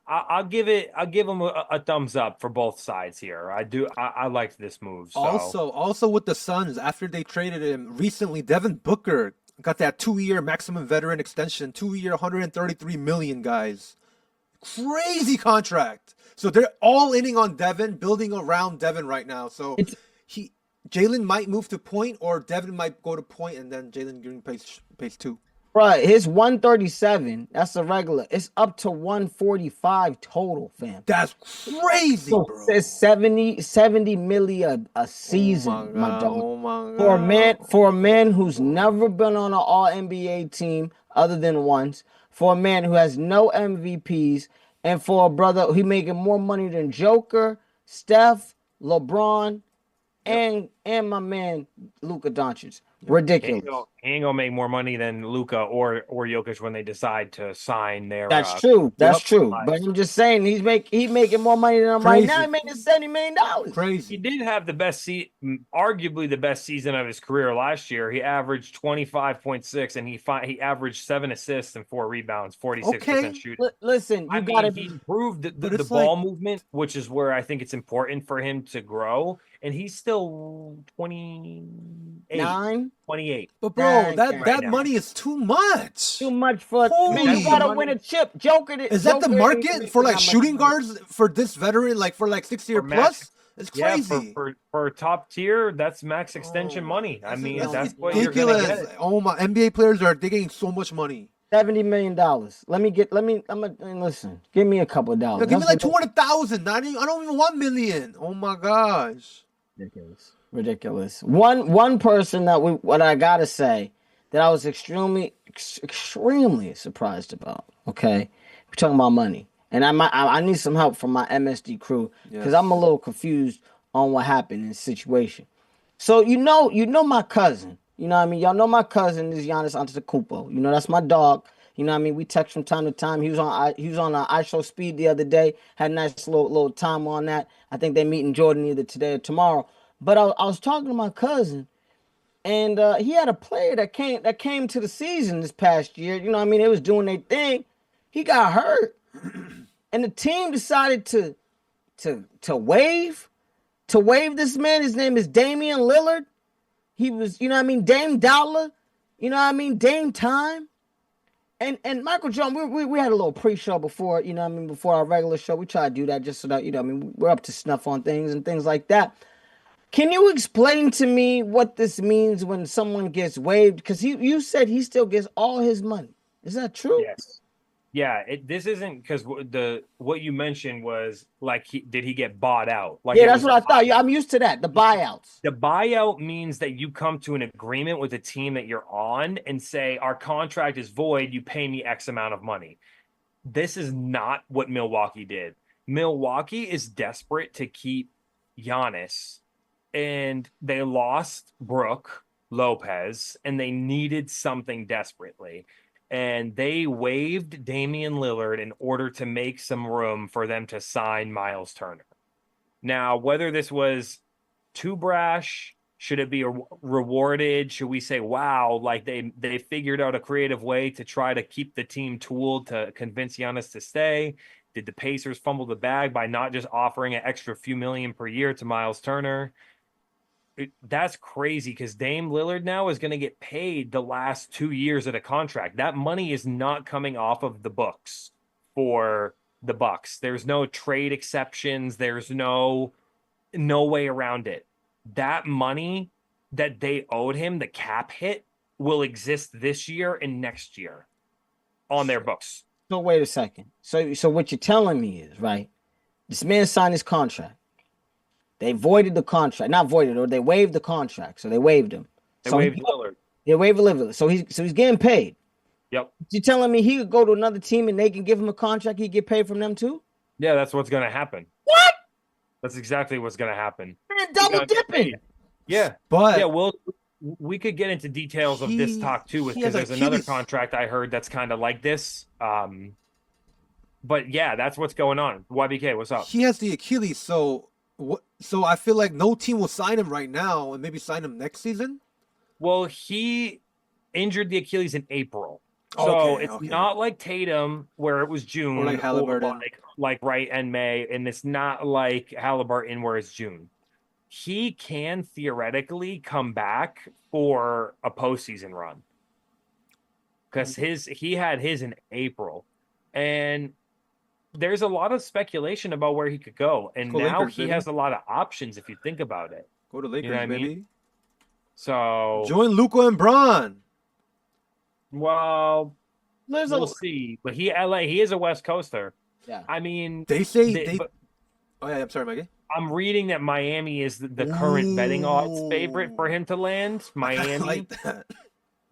I'll give them a thumbs up for both sides here. I liked this move. So. Also with the Suns, after they traded him recently, Devin Booker got that 2-year maximum veteran extension, 2-year, $133 million, guys. Crazy contract. So they're all inning on Devin, building around Devin right now. So Jalen might move to point, or Devin might go to point, and then Jalen Green pays 2. Right, his 137, that's a regular. It's up to 145 total, fam. That's crazy, bro. It's 70 million a season, my dog. Oh my God. For a man who's never been on an all NBA team other than once, for a man who has no MVPs, and for a brother who making more money than Joker, Steph, LeBron, and my man Luka Doncic. Ridiculous. He ain't gonna make more money than Luka or Jokic when they decide to sign their. That's true. That's true. But I'm just saying he making more money than him right now. He making $70 million. Crazy. He did have arguably the best season of his career last year. He averaged 25.6, and he averaged 7 assists and 4 rebounds, 46% shooting. Listen, he improved the ball movement, which is where I think it's important for him to grow. And he's still 28. But bro, that money is too much. Too much for you gotta win a chip. Joker is that the market for like shooting guards for this veteran, like for like 6 year plus? It's crazy. Yeah, for top tier, that's max extension money. I mean, that's what ridiculous. You're gonna get. Oh my, NBA players are getting so much money. $70 million. Listen. Give me a couple of dollars. Give me like 200,000. I don't even want million. Oh my gosh. Ridiculous. One person what I gotta say that I was extremely surprised about. Okay, we're talking about money, and I need some help from my MSD crew because I'm a little confused on what happened in this situation. So you know my cousin. You know what I mean? Y'all know my cousin is Giannis Antetokounmpo. You know that's my dog. You know what I mean? We text from time to time. He was on I Show Speed the other day. Had a nice little time on that. I think they meet in Jordan either today or tomorrow. But I was talking to my cousin, and he had a player that came to the season this past year. You know what I mean? They was doing their thing. He got hurt. and the team decided to waive this man. His name is Damian Lillard. He was, you know what I mean, Dame Dollar, you know what I mean, Dame Time. And Michael Jordan, we had a little pre-show before, you know what I mean, before our regular show. We try to do that just so that, you know what I mean, we're up to snuff on things and things like that. Can you explain to me what this means when someone gets waived? Because you said he still gets all his money. Is that true? Yes. Yeah, this isn't because what you mentioned was like did he get bought out? Like yeah, that's what I thought. Yeah, I'm used to that. The buyouts. The buyout means that you come to an agreement with the team that you're on and say our contract is void. You pay me X amount of money. This is not what Milwaukee did. Milwaukee is desperate to keep Giannis, and they lost Brook Lopez, and they needed something desperately. And they waived Damian Lillard in order to make some room for them to sign Miles Turner. Now, whether this was too brash, should it be rewarded? Should we say, wow, like they figured out a creative way to try to keep the team tooled to convince Giannis to stay? Did the Pacers fumble the bag by not just offering an extra few million per year to Miles Turner? That's crazy because Dame Lillard now is going to get paid the last 2 years of the contract. That money is not coming off of the books for the Bucks. There's no trade exceptions. There's no way around it. That money that they owed him, the cap hit, will exist this year and next year on their books. So wait a second. So what you're telling me is, right, this man signed his contract. They voided the contract. Not voided, or they waived the contract. So they waived him. They waived Lillard. They waived Lillard. So he's getting paid. Yep. You're telling me he could go to another team and they can give him a contract, he get paid from them too? Yeah, that's what's going to happen. What? That's exactly what's going to happen. Man, double dipping. Yeah. But yeah, we could get into details of this talk too, because there's another contract I heard that's kind of like this. But yeah, that's what's going on. YBK, what's up? he has the Achilles, so I feel like no team will sign him right now and maybe sign him next season. Well, he injured the Achilles in April. So it's not like Tatum where it was June, or like Halliburton, like right in May, and it's not like Halliburton where it's June. He can theoretically come back for a postseason run because he had his in April, and there's a lot of speculation about where he could go, and now Lakers, he has a lot of options if you think about it. Go to Lakers, you know baby. I mean? So join Luka and Bron. Well, we'll see. But he is a West Coaster. Yeah. I mean, they say oh yeah, I'm sorry, Mikey. I'm reading that Miami is the current betting odds favorite for him to land. Miami. I like that.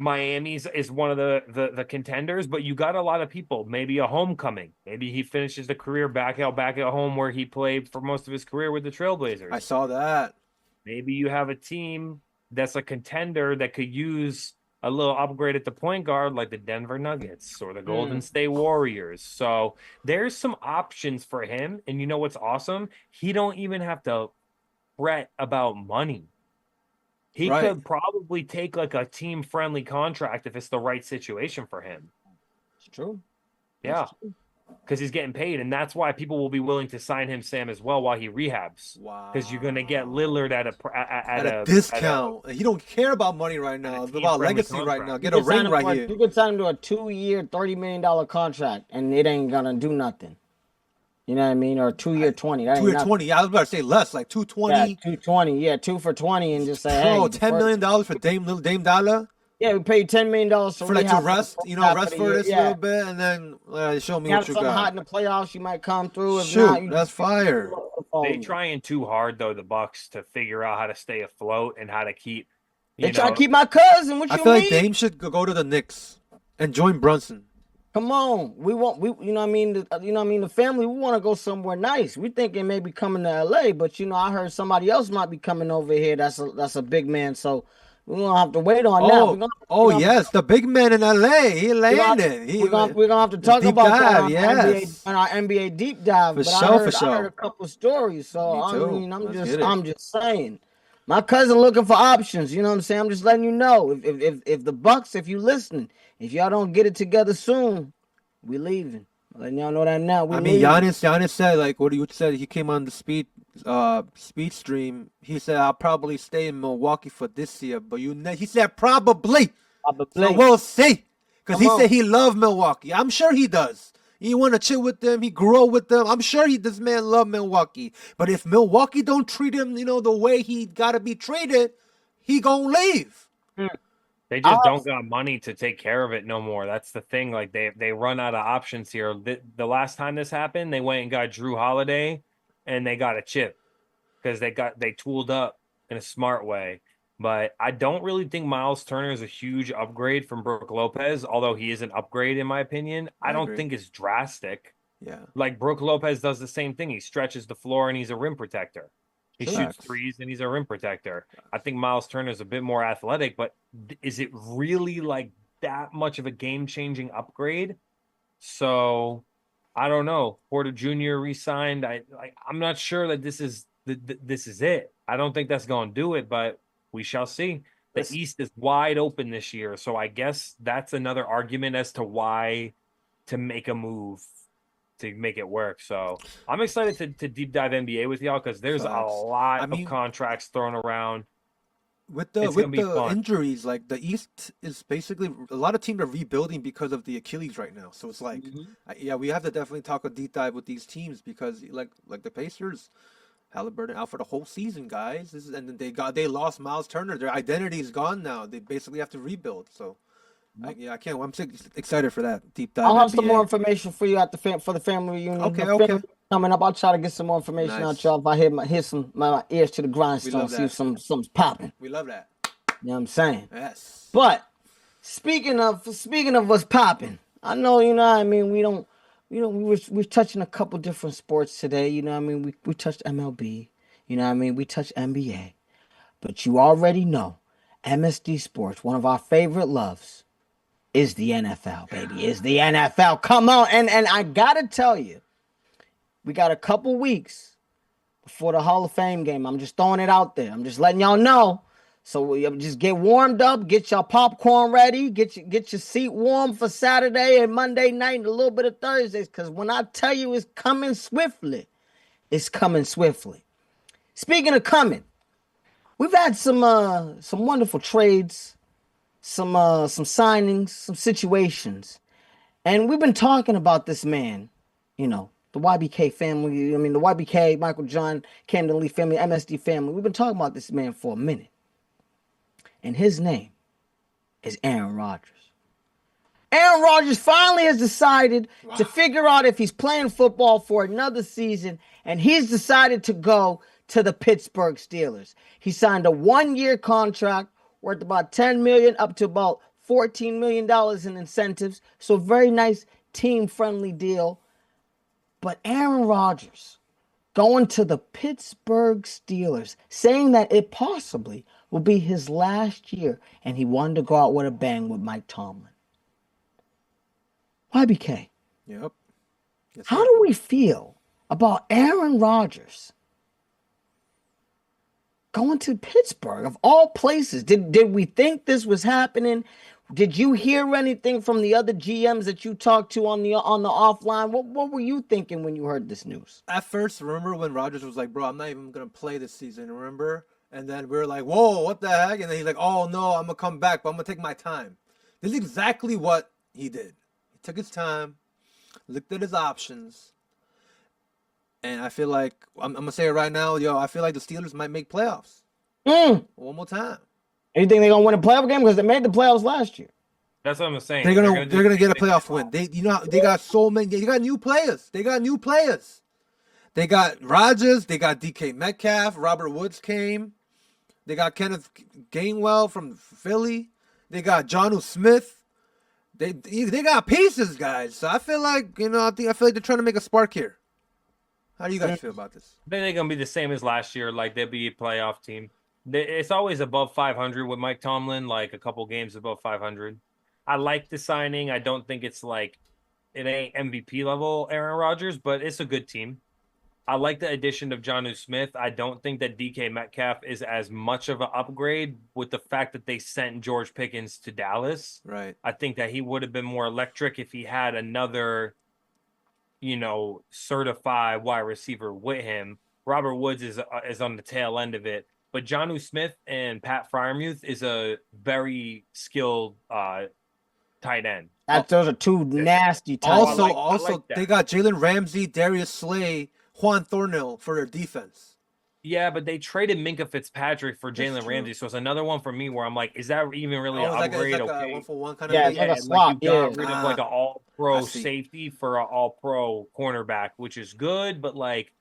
Miami's is one of the contenders, but you got a lot of people. Maybe a homecoming. Maybe he finishes the career back at home where he played for most of his career with the Trailblazers. I saw that. Maybe you have a team that's a contender that could use a little upgrade at the point guard, like the Denver Nuggets or the Golden State Warriors. So there's some options for him. And you know what's awesome? He don't even have to fret about money. He could probably take like a team-friendly contract if it's the right situation for him. It's true. Yeah, because he's getting paid, and that's why people will be willing to sign him, Sam, as well while he rehabs. Wow. Because you're going to get Lillard at a discount. He don't care about money right now. It's about legacy contract. Right now. Get a ring right here. You could sign him to a 2-year, $30 million contract, and it ain't going to do nothing. You know what I mean? Or 2-year 20. 2-year 20. Yeah, I was about to say less, like 220. Yeah, 220. Yeah, 2 for 20, and just say, hey, $10 million for Dame Dollar. Yeah, we paid $10 million for like to rest, rest for this little bit, and then show me what you got. Hot in the playoffs, you might come through. If Shoot, not, that's fire. They trying too hard though, the Bucks, to figure out how to stay afloat and how to keep. They try to keep my cousin. What you mean? I feel like Dame should go to the Knicks and join Brunson. Come on, we you know what I mean, the family, we want to go somewhere nice. We thinking maybe coming to LA, but I heard somebody else might be coming over here. That's a big man, so we're gonna have to wait on that. Yes, the big man in LA, he landed. We're gonna have to talk about that on our NBA deep dive. For I sure. heard a couple of stories, so I'm just saying. My cousin looking for options. You know what I'm saying? I'm just letting you know. If the Bucks, if you listening, if y'all don't get it together soon, we leaving. Letting y'all know that now. I mean, Giannis said, like, what you said, he came on the speed stream. He said, I'll probably stay in Milwaukee for this year, but he said probably. So we'll see. Because he said he loved Milwaukee. I'm sure he does. He want to chill with them. He grew up with them. I'm sure this man love Milwaukee. But if Milwaukee don't treat him, the way he got to be treated, he gonna leave. They just don't got money to take care of it no more. That's the thing. Like they run out of options here. The last time this happened, they went and got Drew Holiday, and they got a chip because they tooled up in a smart way. But I don't really think Miles Turner is a huge upgrade from Brook Lopez, although he is an upgrade in my opinion. I don't think it's drastic. Yeah. Like Brook Lopez does the same thing. He stretches the floor and he's a rim protector. He shoots threes and he's a rim protector. I think Miles Turner is a bit more athletic, but is it really like that much of a game-changing upgrade? So I don't know. Porter Jr. re-signed. I'm not sure that this is it. I don't think that's going to do it, but we shall see. The East is wide open this year, so I guess that's another argument as to why to make a move to make it work. So I'm excited to deep dive NBA with y'all because there's a lot of contracts thrown around. With the injuries, like the East is basically a lot of teams are rebuilding because of the Achilles right now. So it's like, we have to definitely talk a deep dive with these teams because like the Pacers. Halliburton out for the whole season, guys. And they lost Miles Turner. Their identity is gone now. They basically have to rebuild. So, I'm excited for that deep dive. I'll have some more information for you for the family reunion. Okay. Coming up, I'll try to get some more information out y'all. If I hear my ears to the grindstone, see if something's popping. We love that. You know what I'm saying? Yes. But speaking of what's popping, I know what I mean. We're touching a couple different sports today. You know what I mean? We touched MLB. You know what I mean? We touched NBA. But you already know MSD Sports, one of our favorite loves, is the NFL, baby. Is the NFL. Come on. And I got to tell you, we got a couple weeks before the Hall of Fame game. I'm just throwing it out there. I'm just letting y'all know. So we just get warmed up, get your popcorn ready, get your seat warm for Saturday and Monday night and a little bit of Thursdays. Because when I tell you it's coming swiftly, it's coming swiftly. Speaking of coming, we've had some wonderful trades, some signings, some situations, and we've been talking about this man, the YBK family. I mean, the YBK, Michael John, Camden Lee family, MSD family. We've been talking about this man for a minute. And his name is Aaron Rodgers. Aaron Rodgers finally has decided to figure out if he's playing football for another season, and he's decided to go to the Pittsburgh Steelers. He signed a 1-year contract worth about $10 million up to about $14 million in incentives. So a very nice team-friendly deal. But Aaron Rodgers going to the Pittsburgh Steelers, saying that it possibly will be his last year, and he wanted to go out with a bang with Mike Tomlin. YBK. Yep. How do we feel about Aaron Rodgers going to Pittsburgh, of all places? Did we think this was happening? Did you hear anything from the other GMs that you talked to on the offline? What were you thinking when you heard this news? At first, remember when Rodgers was like, bro, I'm not even going to play this season, remember? And then we were like, whoa, what the heck? And then he's like, oh, no, I'm going to come back, but I'm going to take my time. This is exactly what he did. He took his time, looked at his options, and I feel like, I'm going to say it right now, I feel like the Steelers might make playoffs. One more time. You think they're going to win a playoff game? Because they made the playoffs last year. That's what I'm saying. They're gonna get a playoff win. They got so many. They got new players. They got Rodgers. They got DK Metcalf. Robert Woods came. They got Kenneth Gainwell from Philly. They got Jonnu Smith. They got pieces, guys. So I feel like I feel like they're trying to make a spark here. How do you guys feel about this? Then they're gonna be the same as last year. Like they'll be a playoff team. It's always above 500 with Mike Tomlin. Like a couple games above 500. I like the signing. I don't think it's like it ain't MVP level Aaron Rodgers, but it's a good team. I like the addition of Jonnu Smith. I don't think that DK Metcalf is as much of an upgrade with the fact that they sent George Pickens to Dallas. Right. I think that he would have been more electric if he had another certified wide receiver with him. Robert Woods is on the tail end of it. But Jonnu Smith and Pat Freiermuth is a very skilled tight end. Those are two nasty tight ends. Also, they got Jalen Ramsey, Darius Slay, Juan Thornhill for their defense. Yeah, but they traded Minkah Fitzpatrick for Jalen Ramsey, so it's another one for me where I'm like, is that even really an upgrade? It's like okay, a 1-for-1 kind of thing. Like a swap. You got rid of like an all-pro safety for an all-pro cornerback, which is good, but like,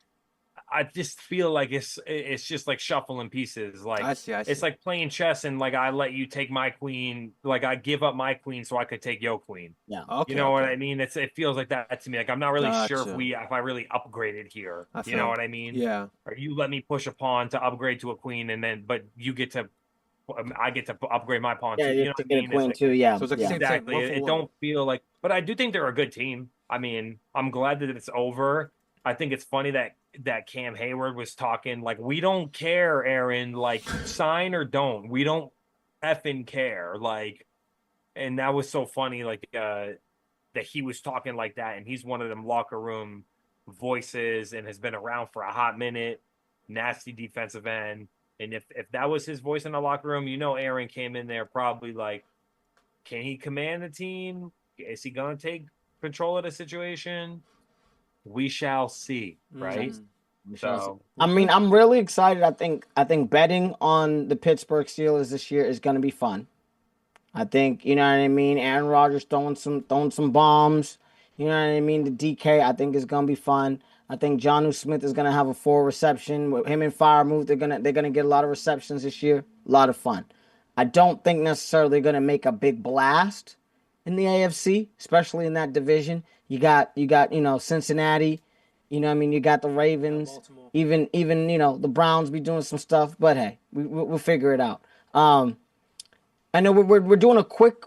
I just feel like it's just like shuffling pieces. Like I see. It's like playing chess, and like I let you take my queen, like I give up my queen so I could take your queen. Yeah. Okay, you know what I mean? It feels like that to me. Like I'm not really sure if I really upgraded here. You know what I mean? Yeah. Or you let me push a pawn to upgrade to a queen, but I get to upgrade my pawn too. You know, to get a queen too. Yeah. So it's like the same exactly. thing, It don't feel like, but I do think they're a good team. I mean, I'm glad that it's over. I think it's funny that Cam Hayward was talking like, we don't care, Aaron, like sign or don't, we don't effing care, like, and that was so funny, like that he was talking like that, and he's one of them locker room voices and has been around for a hot minute, nasty defensive end, and if that was his voice in the locker room, Aaron came in there probably like, can he command the team? Is he gonna take control of the situation? We shall see, right? So I mean, I'm really excited. I think betting on the Pittsburgh Steelers this year is going to be fun. I think, you know what I mean, Aaron Rodgers throwing some bombs. You know what I mean? The DK, I think is going to be fun. I think Jonnu Smith is going to have a 4 reception with him and Freiermuth. They're gonna get a lot of receptions this year. A lot of fun. I don't think necessarily going to make a big blast in the AFC, especially in that division. You got Cincinnati, you know what I mean, you got the Ravens, even the Browns be doing some stuff, but hey, we'll figure it out. I know we're doing a quick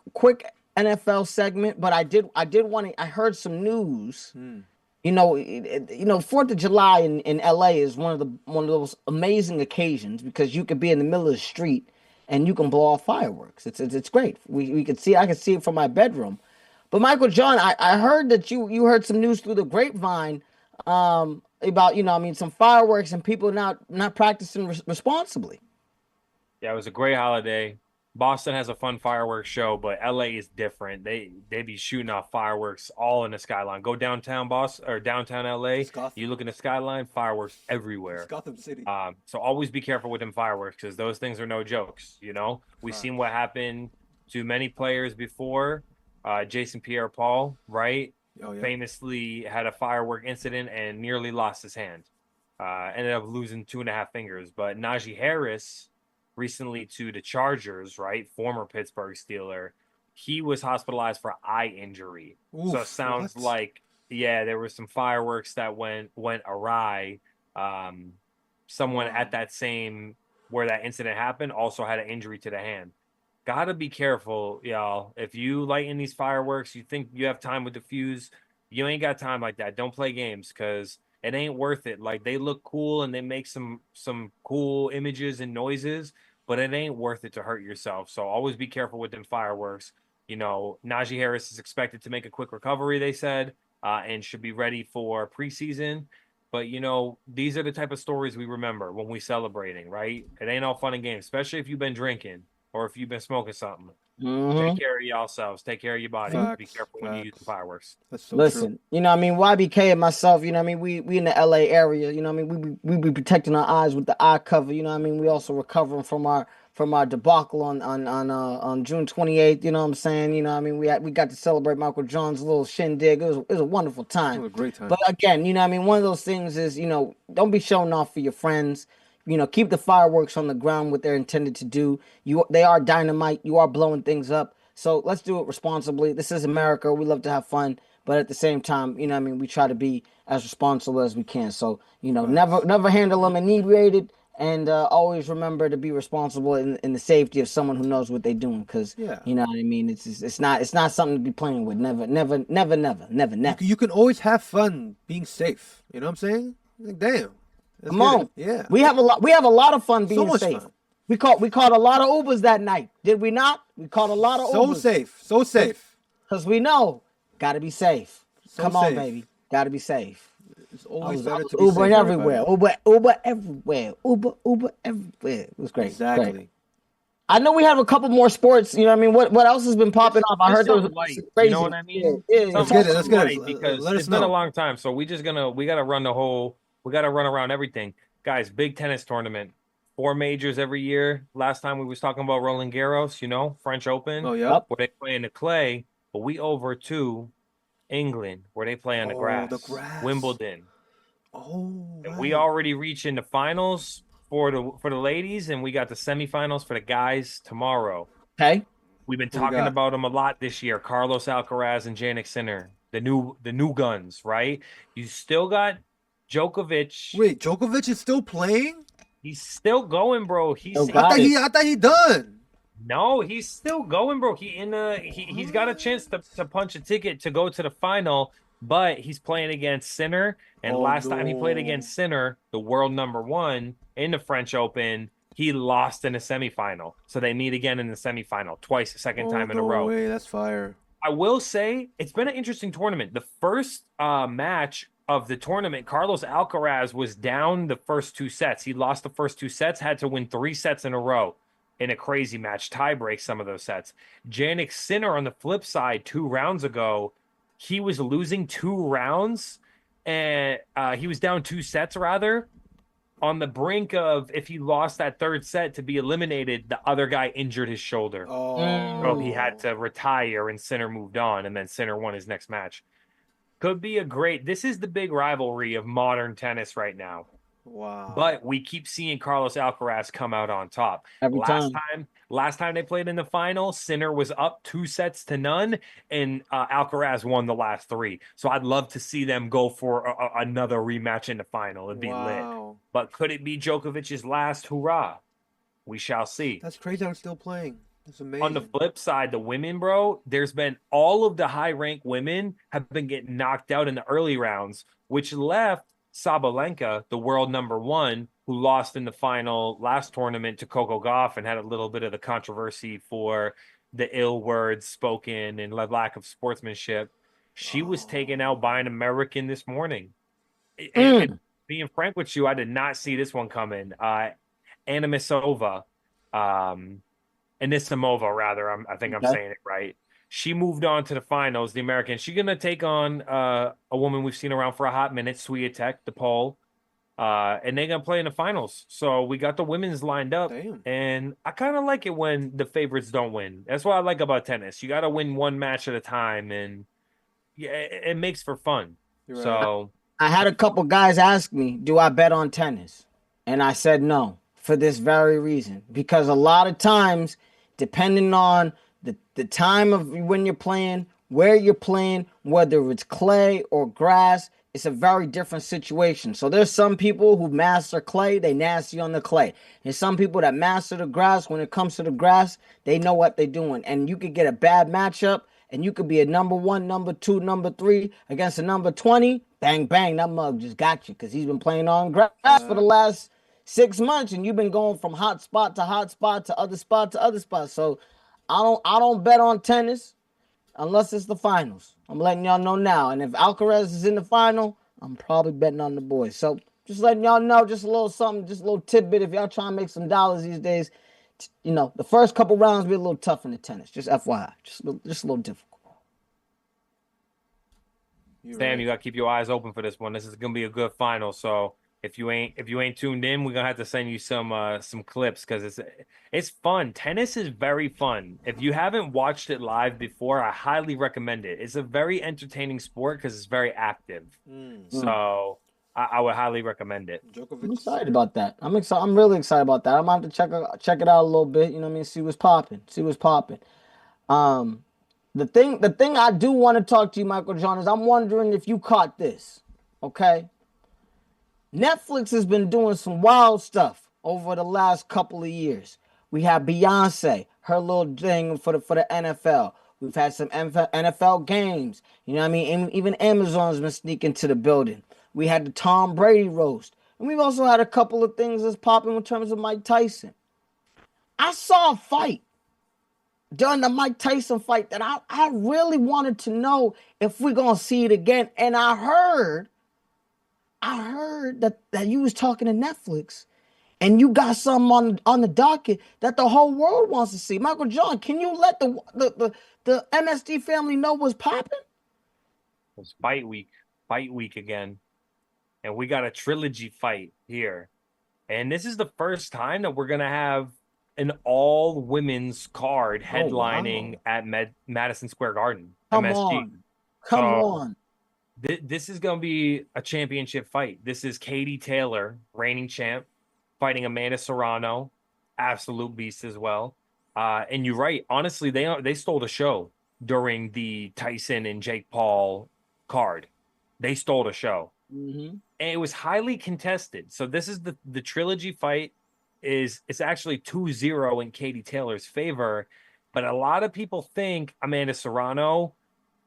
NFL segment, but I heard some news. You know, 4th of July in LA is one of those amazing occasions because you could be in the middle of the street and you can blow off fireworks. It's great. I can see it from my bedroom. But Michael John, I heard that you heard some news through the grapevine about some fireworks and people not practicing responsibly. Yeah, it was a great holiday. Boston has a fun fireworks show, but LA is different. They be shooting off fireworks all in the skyline. Go downtown Boston or downtown LA. You look in the skyline, fireworks everywhere. It's Gotham City. So always be careful with them fireworks because those things are no jokes. We've seen what happened to many players before. Jason Pierre-Paul, right? Oh, yeah. Famously had a firework incident and nearly lost his hand. Ended up losing 2.5 fingers. But Najee Harris, recently to the Chargers, right? Former Pittsburgh Steeler. He was hospitalized for eye injury. Oof, so it sounds like, there were some fireworks that went awry. Someone at that same, where that incident happened, also had an injury to the hand. Gotta be careful, y'all. If you lighten these fireworks, you think you have time with the fuse, you ain't got time like that. Don't play games because it ain't worth it. Like, they look cool and they make some cool images and noises, but it ain't worth it to hurt yourself. So always be careful with them fireworks. Najee Harris is expected to make a quick recovery, they said, and should be ready for preseason. But, these are the type of stories we remember when we celebrating, right? It ain't all fun and games, especially if you've been drinking. Or if you've been smoking something, take care of yourselves. Take care of your body. Be careful when you use the fireworks. That's so Listen, true. YBK and myself, we in the LA area, we be protecting our eyes with the eye cover, we also recovering from our debacle on June 28th, you know what I'm saying? We got to celebrate Michael John's little shindig. It was a wonderful time. It was a great time. But again, one of those things is, don't be showing off for your friends. Keep the fireworks on the ground, what they're intended to do. They are dynamite. You are blowing things up. So let's do it responsibly. This is America. We love to have fun. But at the same time, we try to be as responsible as we can. So, never handle them inebriated. And always remember to be responsible in the safety of someone who knows what they're doing. Because, you know what I mean? It's not something to be playing with. Never. You can always have fun being safe. You know what I'm saying? Like, damn. Come on. Yeah. We have a lot of fun being safe. Fun. We caught a lot of Ubers that night. Did we not? We caught a lot of Ubers. So safe. Because we know, gotta be safe. Come on, baby. Gotta be safe. It's I always was better to be Ubering safe, everywhere. everybody. Uber everywhere. Uber everywhere. It was great. Exactly. Great. I know we have a couple more sports. You know what I mean? What else has been popping off? I Just heard there was something light. some You know crazy. what I mean? Yeah. Let's Something, get it. Talk- Let's something get it. light because Let us it's been a know. long time. So we gotta run the whole. We gotta run around everything, guys. Big tennis tournament, 4 majors every year. Last time we was talking about Roland Garros, French Open, Oh, yep. Yep. where they play in the clay, but we over to England where they play on the Oh, grass. the grass. Wimbledon. Oh, And right. we already reaching the finals for the ladies, and we got the semifinals for the guys tomorrow. Okay. We've been Who we talking got? about them a lot this year. Carlos Alcaraz and Jannik Sinner, the new guns, right? You still got Djokovic. Wait, Djokovic is still playing? He's still going, bro. Oh, I got thought it. I thought he done. No, he's still going, bro. He's got a chance to punch a ticket to go to the final, but he's playing against Sinner. And Oh, last time he played no. against Sinner, the world #1 in the French Open, he lost in the semifinal. So they meet again in the semifinal, twice, second time in a no row. way. That's fire. I will say it's been an interesting tournament. The first match of the tournament, Carlos Alcaraz was down the first 2 sets. He lost the first 2 sets, had to win 3 sets in a row in a crazy match, tie break some of those sets. Jannik Sinner on the flip side, 2 rounds ago, he was losing 2 rounds and he was down 2 sets rather. On the brink of, if he lost that third set to be eliminated, the other guy injured his shoulder. Oh. So he had to retire and Sinner moved on, and then Sinner won his next match. Could be this is the big rivalry of modern tennis right now. Wow. But we keep seeing Carlos Alcaraz come out on top. Every time. Last time they played in the final, Sinner was up 2-0, and Alcaraz won the last 3. So I'd love to see them go for another rematch in the final. It'd be lit. But could it be Djokovic's last hurrah? We shall see. That's crazy. I'm still playing. That's amazing. On the flip side, the women, bro, there's been all of the high-ranked women have been getting knocked out in the early rounds, which left Sabalenka, the world #1, who lost in the final last tournament to Coco Gauff and had a little bit of the controversy for the ill words spoken and lack of sportsmanship. She was taken out by an American this morning. And being frank with you, I did not see this one coming. Anisimova, Anisimova, rather. I think I'm saying it right. She moved on to the finals, the American. She's going to take on a woman we've seen around for a hot minute, Swiatek, the Pole. And they're going to play in the finals. So we got the women's lined up. Damn. And I kind of like it when the favorites don't win. That's what I like about tennis. You got to win one match at a time. And yeah, it makes for fun. You're So I had a couple guys ask me, do I bet on tennis? And I said no, for this very reason. Because a lot of times, depending on the time of when you're playing, where you're playing, whether it's clay or grass, it's a very different situation. So there's some people who master clay, they nasty on the clay. And some people that master the grass, when it comes to the grass, they know what they're doing. And you could get a bad matchup, and you could be a #1, #2, #3 against a #20. Bang, bang, that mug just got you because he's been playing on grass for the last 6 months, and you've been going from hot spot to other spot to other spot. So I don't bet on tennis unless it's the finals. I'm letting y'all know now. And if Alcaraz is in the final, I'm probably betting on the boys. So just letting y'all know, just a little something, just a little tidbit. If y'all trying to make some dollars these days, the first couple rounds be a little tough in the tennis. Just FYI, just a little difficult. Sam, you got to keep your eyes open for this one. This is going to be a good final. So if you ain't tuned in, we're gonna have to send you some clips because it's fun. Tennis is very fun. If you haven't watched it live before, I highly recommend it. It's a very entertaining sport because it's very active. So I would highly recommend it. I'm excited about that. I'm excited. I'm really excited about that. I'm gonna have to check it out a little bit. You know what I mean? See what's popping. The thing I do want to talk to you, Michael John, is I'm wondering if you caught this. Okay. Netflix has been doing some wild stuff over the last couple of years. We have Beyonce, her little thing for the NFL. We've had some NFL games. You know what I mean? Even Amazon's been sneaking to the building. We had the Tom Brady roast. And we've also had a couple of things that's popping in terms of Mike Tyson. I saw a fight during the Mike Tyson fight that I really wanted to know if we're gonna see it again. And I heard that you was talking to Netflix and you got something on the docket that the whole world wants to see. Michael John, can you let the MSD family know what's popping? It's fight week again. And we got a trilogy fight here. And this is the first time that we're going to have an all women's card headlining at Madison Square Garden, Come MSG. on. Come on. This is going to be a championship fight. This is Katie Taylor, reigning champ, fighting Amanda Serrano, absolute beast as well. And you're right. Honestly, they stole the show during the Tyson and Jake Paul card. They stole the show. Mm-hmm. And it was highly contested. So this is the trilogy fight. It's actually 2-0 in Katie Taylor's favor. But a lot of people think Amanda Serrano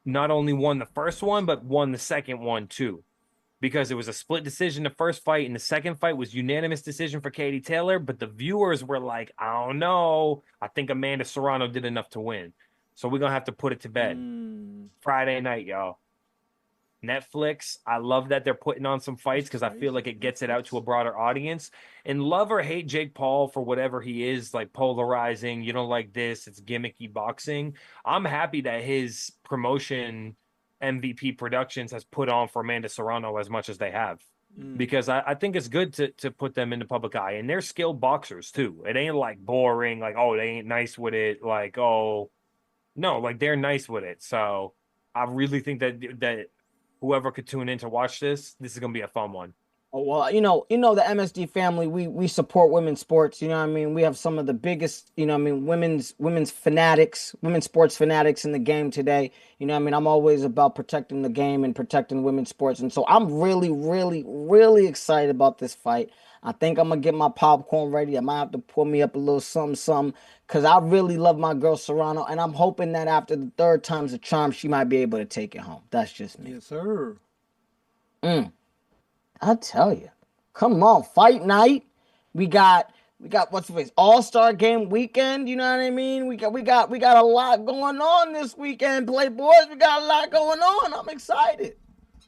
not only won the first one, but won the second one too. Because it was a split decision the first fight, and the second fight was unanimous decision for Katie Taylor. But the viewers were like, I don't know. I think Amanda Serrano did enough to win. So we're going to have to put it to bed. Friday night, y'all. Netflix, I love that they're putting on some fights because I feel like it gets it out to a broader audience. And love or hate Jake Paul for whatever he is, like polarizing, you don't like this, it's gimmicky boxing. I'm happy that his promotion, MVP Productions, has put on for Amanda Serrano as much as they have. Because I think it's good to put them in the public eye. And they're skilled boxers too. It ain't like boring, like, oh, they ain't nice with it. Like, oh, no, like they're nice with it. So I really think that whoever could tune in to watch this is going to be a fun one. Oh, well, the MSD family, we support women's sports. You know what I mean? We have some of the biggest, women's fanatics, women's sports fanatics in the game today. You know what I mean? I'm always about protecting the game and protecting women's sports. And so I'm really, really, really excited about this fight. I think I'm going to get my popcorn ready. I might have to pour me up a little something, because I really love my girl Serrano. And I'm hoping that after the third time's a charm, she might be able to take it home. That's just me. Yes, sir. I tell you, come on, fight night. We got what's the face? All-Star game weekend. You know what I mean? We got a lot going on this weekend, Playboys. We got a lot going on. I'm excited.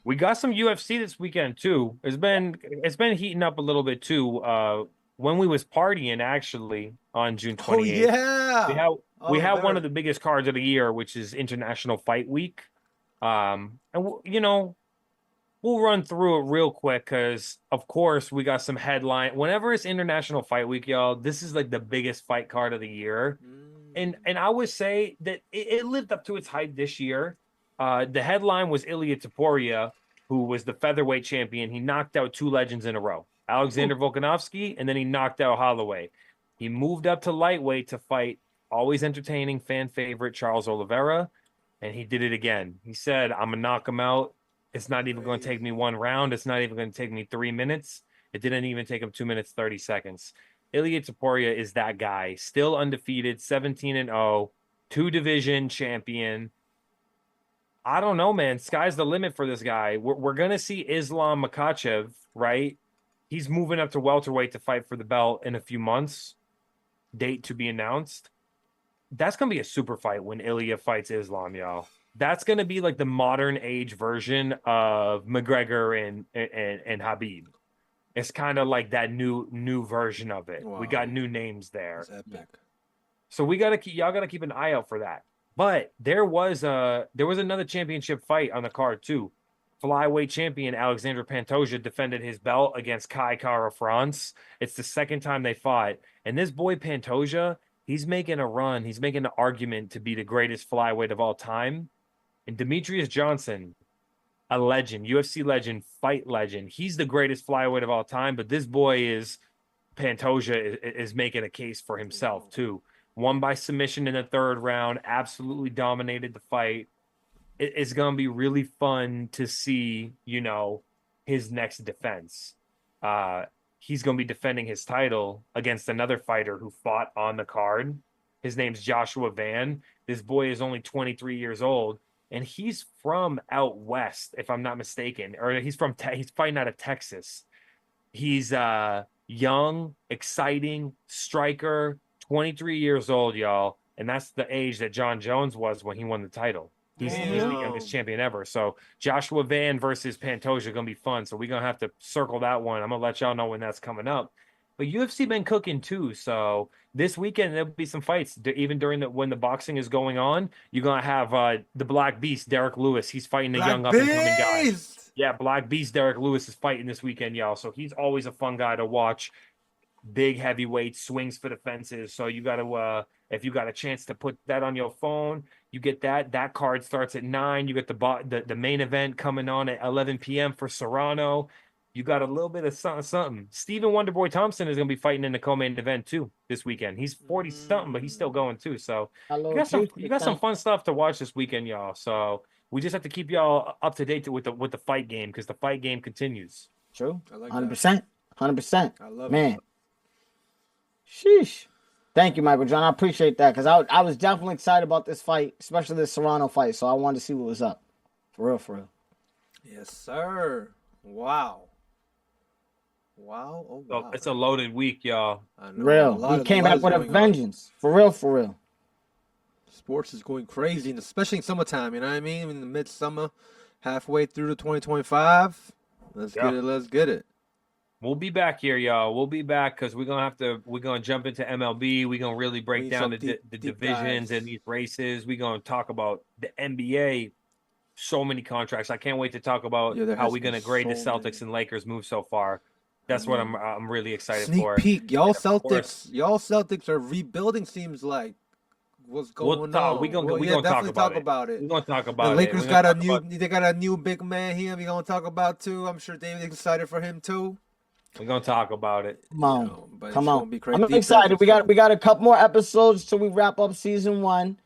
We got some UFC this weekend too. It's been heating up a little bit too. When we was partying actually on June 28th. Oh yeah. We had one of the biggest cards of the year, which is International Fight Week. And we'll run through it real quick because, of course, we got some headline. Whenever it's International Fight Week, y'all, this is like the biggest fight card of the year. And I would say that it lived up to its hype this year. The headline was Ilia Topuria, who was the featherweight champion. He knocked out two legends in a row, Alexander Volkanovski, and then he knocked out Holloway. He moved up to lightweight to fight always entertaining fan favorite Charles Oliveira, and he did it again. He said, I'm going to knock him out. It's not even going to take me one round. It's not even going to take me 3 minutes. It didn't even take him 2 minutes, 30 seconds. Ilia Topuria is that guy. Still undefeated, 17-0, two-division champion. I don't know, man. Sky's the limit for this guy. We're going to see Islam Makhachev, right? He's moving up to welterweight to fight for the belt in a few months. Date to be announced. That's going to be a super fight when Ilia fights Islam, y'all. That's going to be like the modern age version of McGregor and Habib. It's kind of like that new version of it. Wow. We got new names there. That's epic. So y'all got to keep an eye out for that. But there was another championship fight on the card too. Flyweight champion Alexandre Pantoja defended his belt against Kai Kara France. It's the second time they fought. And this boy Pantoja, he's making a run. He's making an argument to be the greatest flyweight of all time. And Demetrius Johnson, a legend, UFC legend, fight legend. He's the greatest flyweight of all time. But this boy Pantoja is making a case for himself too. Won by submission in the third round. Absolutely dominated the fight. It's going to be really fun to see, his next defense. He's going to be defending his title against another fighter who fought on the card. His name's Joshua Van. This boy is only 23 years old, and he's from out west, if I'm not mistaken. Or he's fighting out of Texas. He's young, exciting, striker, 23 years old, y'all. and that's the age that John Jones was when he won the title. He's the youngest champion ever. So Joshua Van versus Pantoja gonna be fun. So we're gonna have to circle that one. I'm gonna let y'all know when that's coming up. But UFC been cooking too. So this weekend there'll be some fights. Even during when the boxing is going on, you're gonna have the Black Beast, Derek Lewis. He's fighting a young up and coming guy. Yeah, Black Beast Derek Lewis is fighting this weekend, y'all. So he's always a fun guy to watch. Big heavyweight, swings for the fences. So you got to, if you got a chance to put that on your phone, you get that. That card starts at 9. You get the main event coming on at 11 p.m. for Serrano. You got a little bit of something. Stephen Wonderboy Thompson is going to be fighting in the co-main event too this weekend. He's 40-something, but he's still going too. So you got some fun stuff to watch this weekend, y'all. So we just have to keep y'all up to date with the fight game because the fight game continues. True. I like 100%. 100%. I love Man. it. Sheesh. Thank you, Michael John. I appreciate that because I was definitely excited about this fight, especially this Serrano fight. So I wanted to see what was up. For real, for real. Yes, sir. Wow. Wow. Oh, wow. So it's a loaded week, y'all. I know. Real. We came back with a vengeance. For real, for real. Sports is going crazy, and especially in summertime, you know what I mean? In the midsummer, halfway through to 2025. Let's get it. Let's get it. We'll be back here, y'all. We'll be back because we're gonna jump into MLB. We're gonna really break down the divisions and these races. We're gonna talk about the NBA. So many contracts. I can't wait to talk about how we're gonna grade the Celtics and Lakers move so far. That's what I'm really excited for. Sneak peek. Y'all Celtics are rebuilding, seems like. What's going on? We're gonna talk about it. We're gonna talk about it. The Lakers they got a new big man here. We're gonna talk about too. I'm sure David's excited for him too. We're gonna talk about it. Come on, come on. I'm excited. We got a couple more episodes till we wrap up season 1,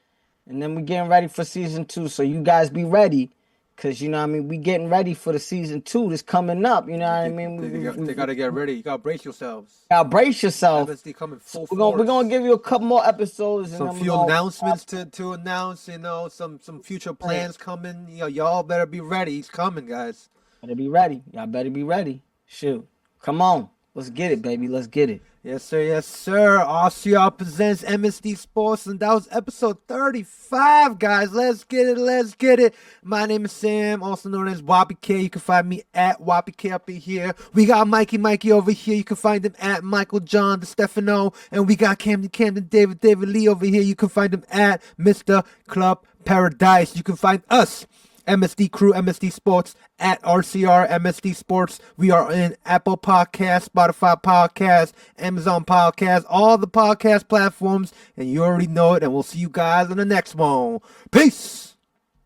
and then we're getting ready for season 2. So you guys be ready, cause you know what I mean. We getting ready for the season 2 that's coming up. You know what I mean. They gotta get ready. You gotta brace yourselves. Brace yourself. MSD coming full force. We're gonna give you a couple more episodes. Some few announcements to announce. You know, some future plans coming. You know, y'all better be ready. He's coming, guys. Better be ready. Y'all better be ready. Shoot. Come on. Let's get it, baby. Let's get it. Yes, sir. Yes, sir. RCR Presents MSD Sports, and that was episode 35, guys. Let's get it. Let's get it. My name is Sam, also known as Wappy K. You can find me at Wappy K up in here. We got Mikey over here. You can find him at Michael John DeStefano. And we got Camden David Lee over here. You can find him at Mr. Club Paradise. You can find us, MSD Crew, MSD Sports, at RCR MSD Sports. We are in Apple Podcasts, Spotify Podcasts, Amazon Podcasts, all the podcast platforms, and you already know it. And we'll see you guys in the next one. Peace.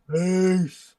Peace.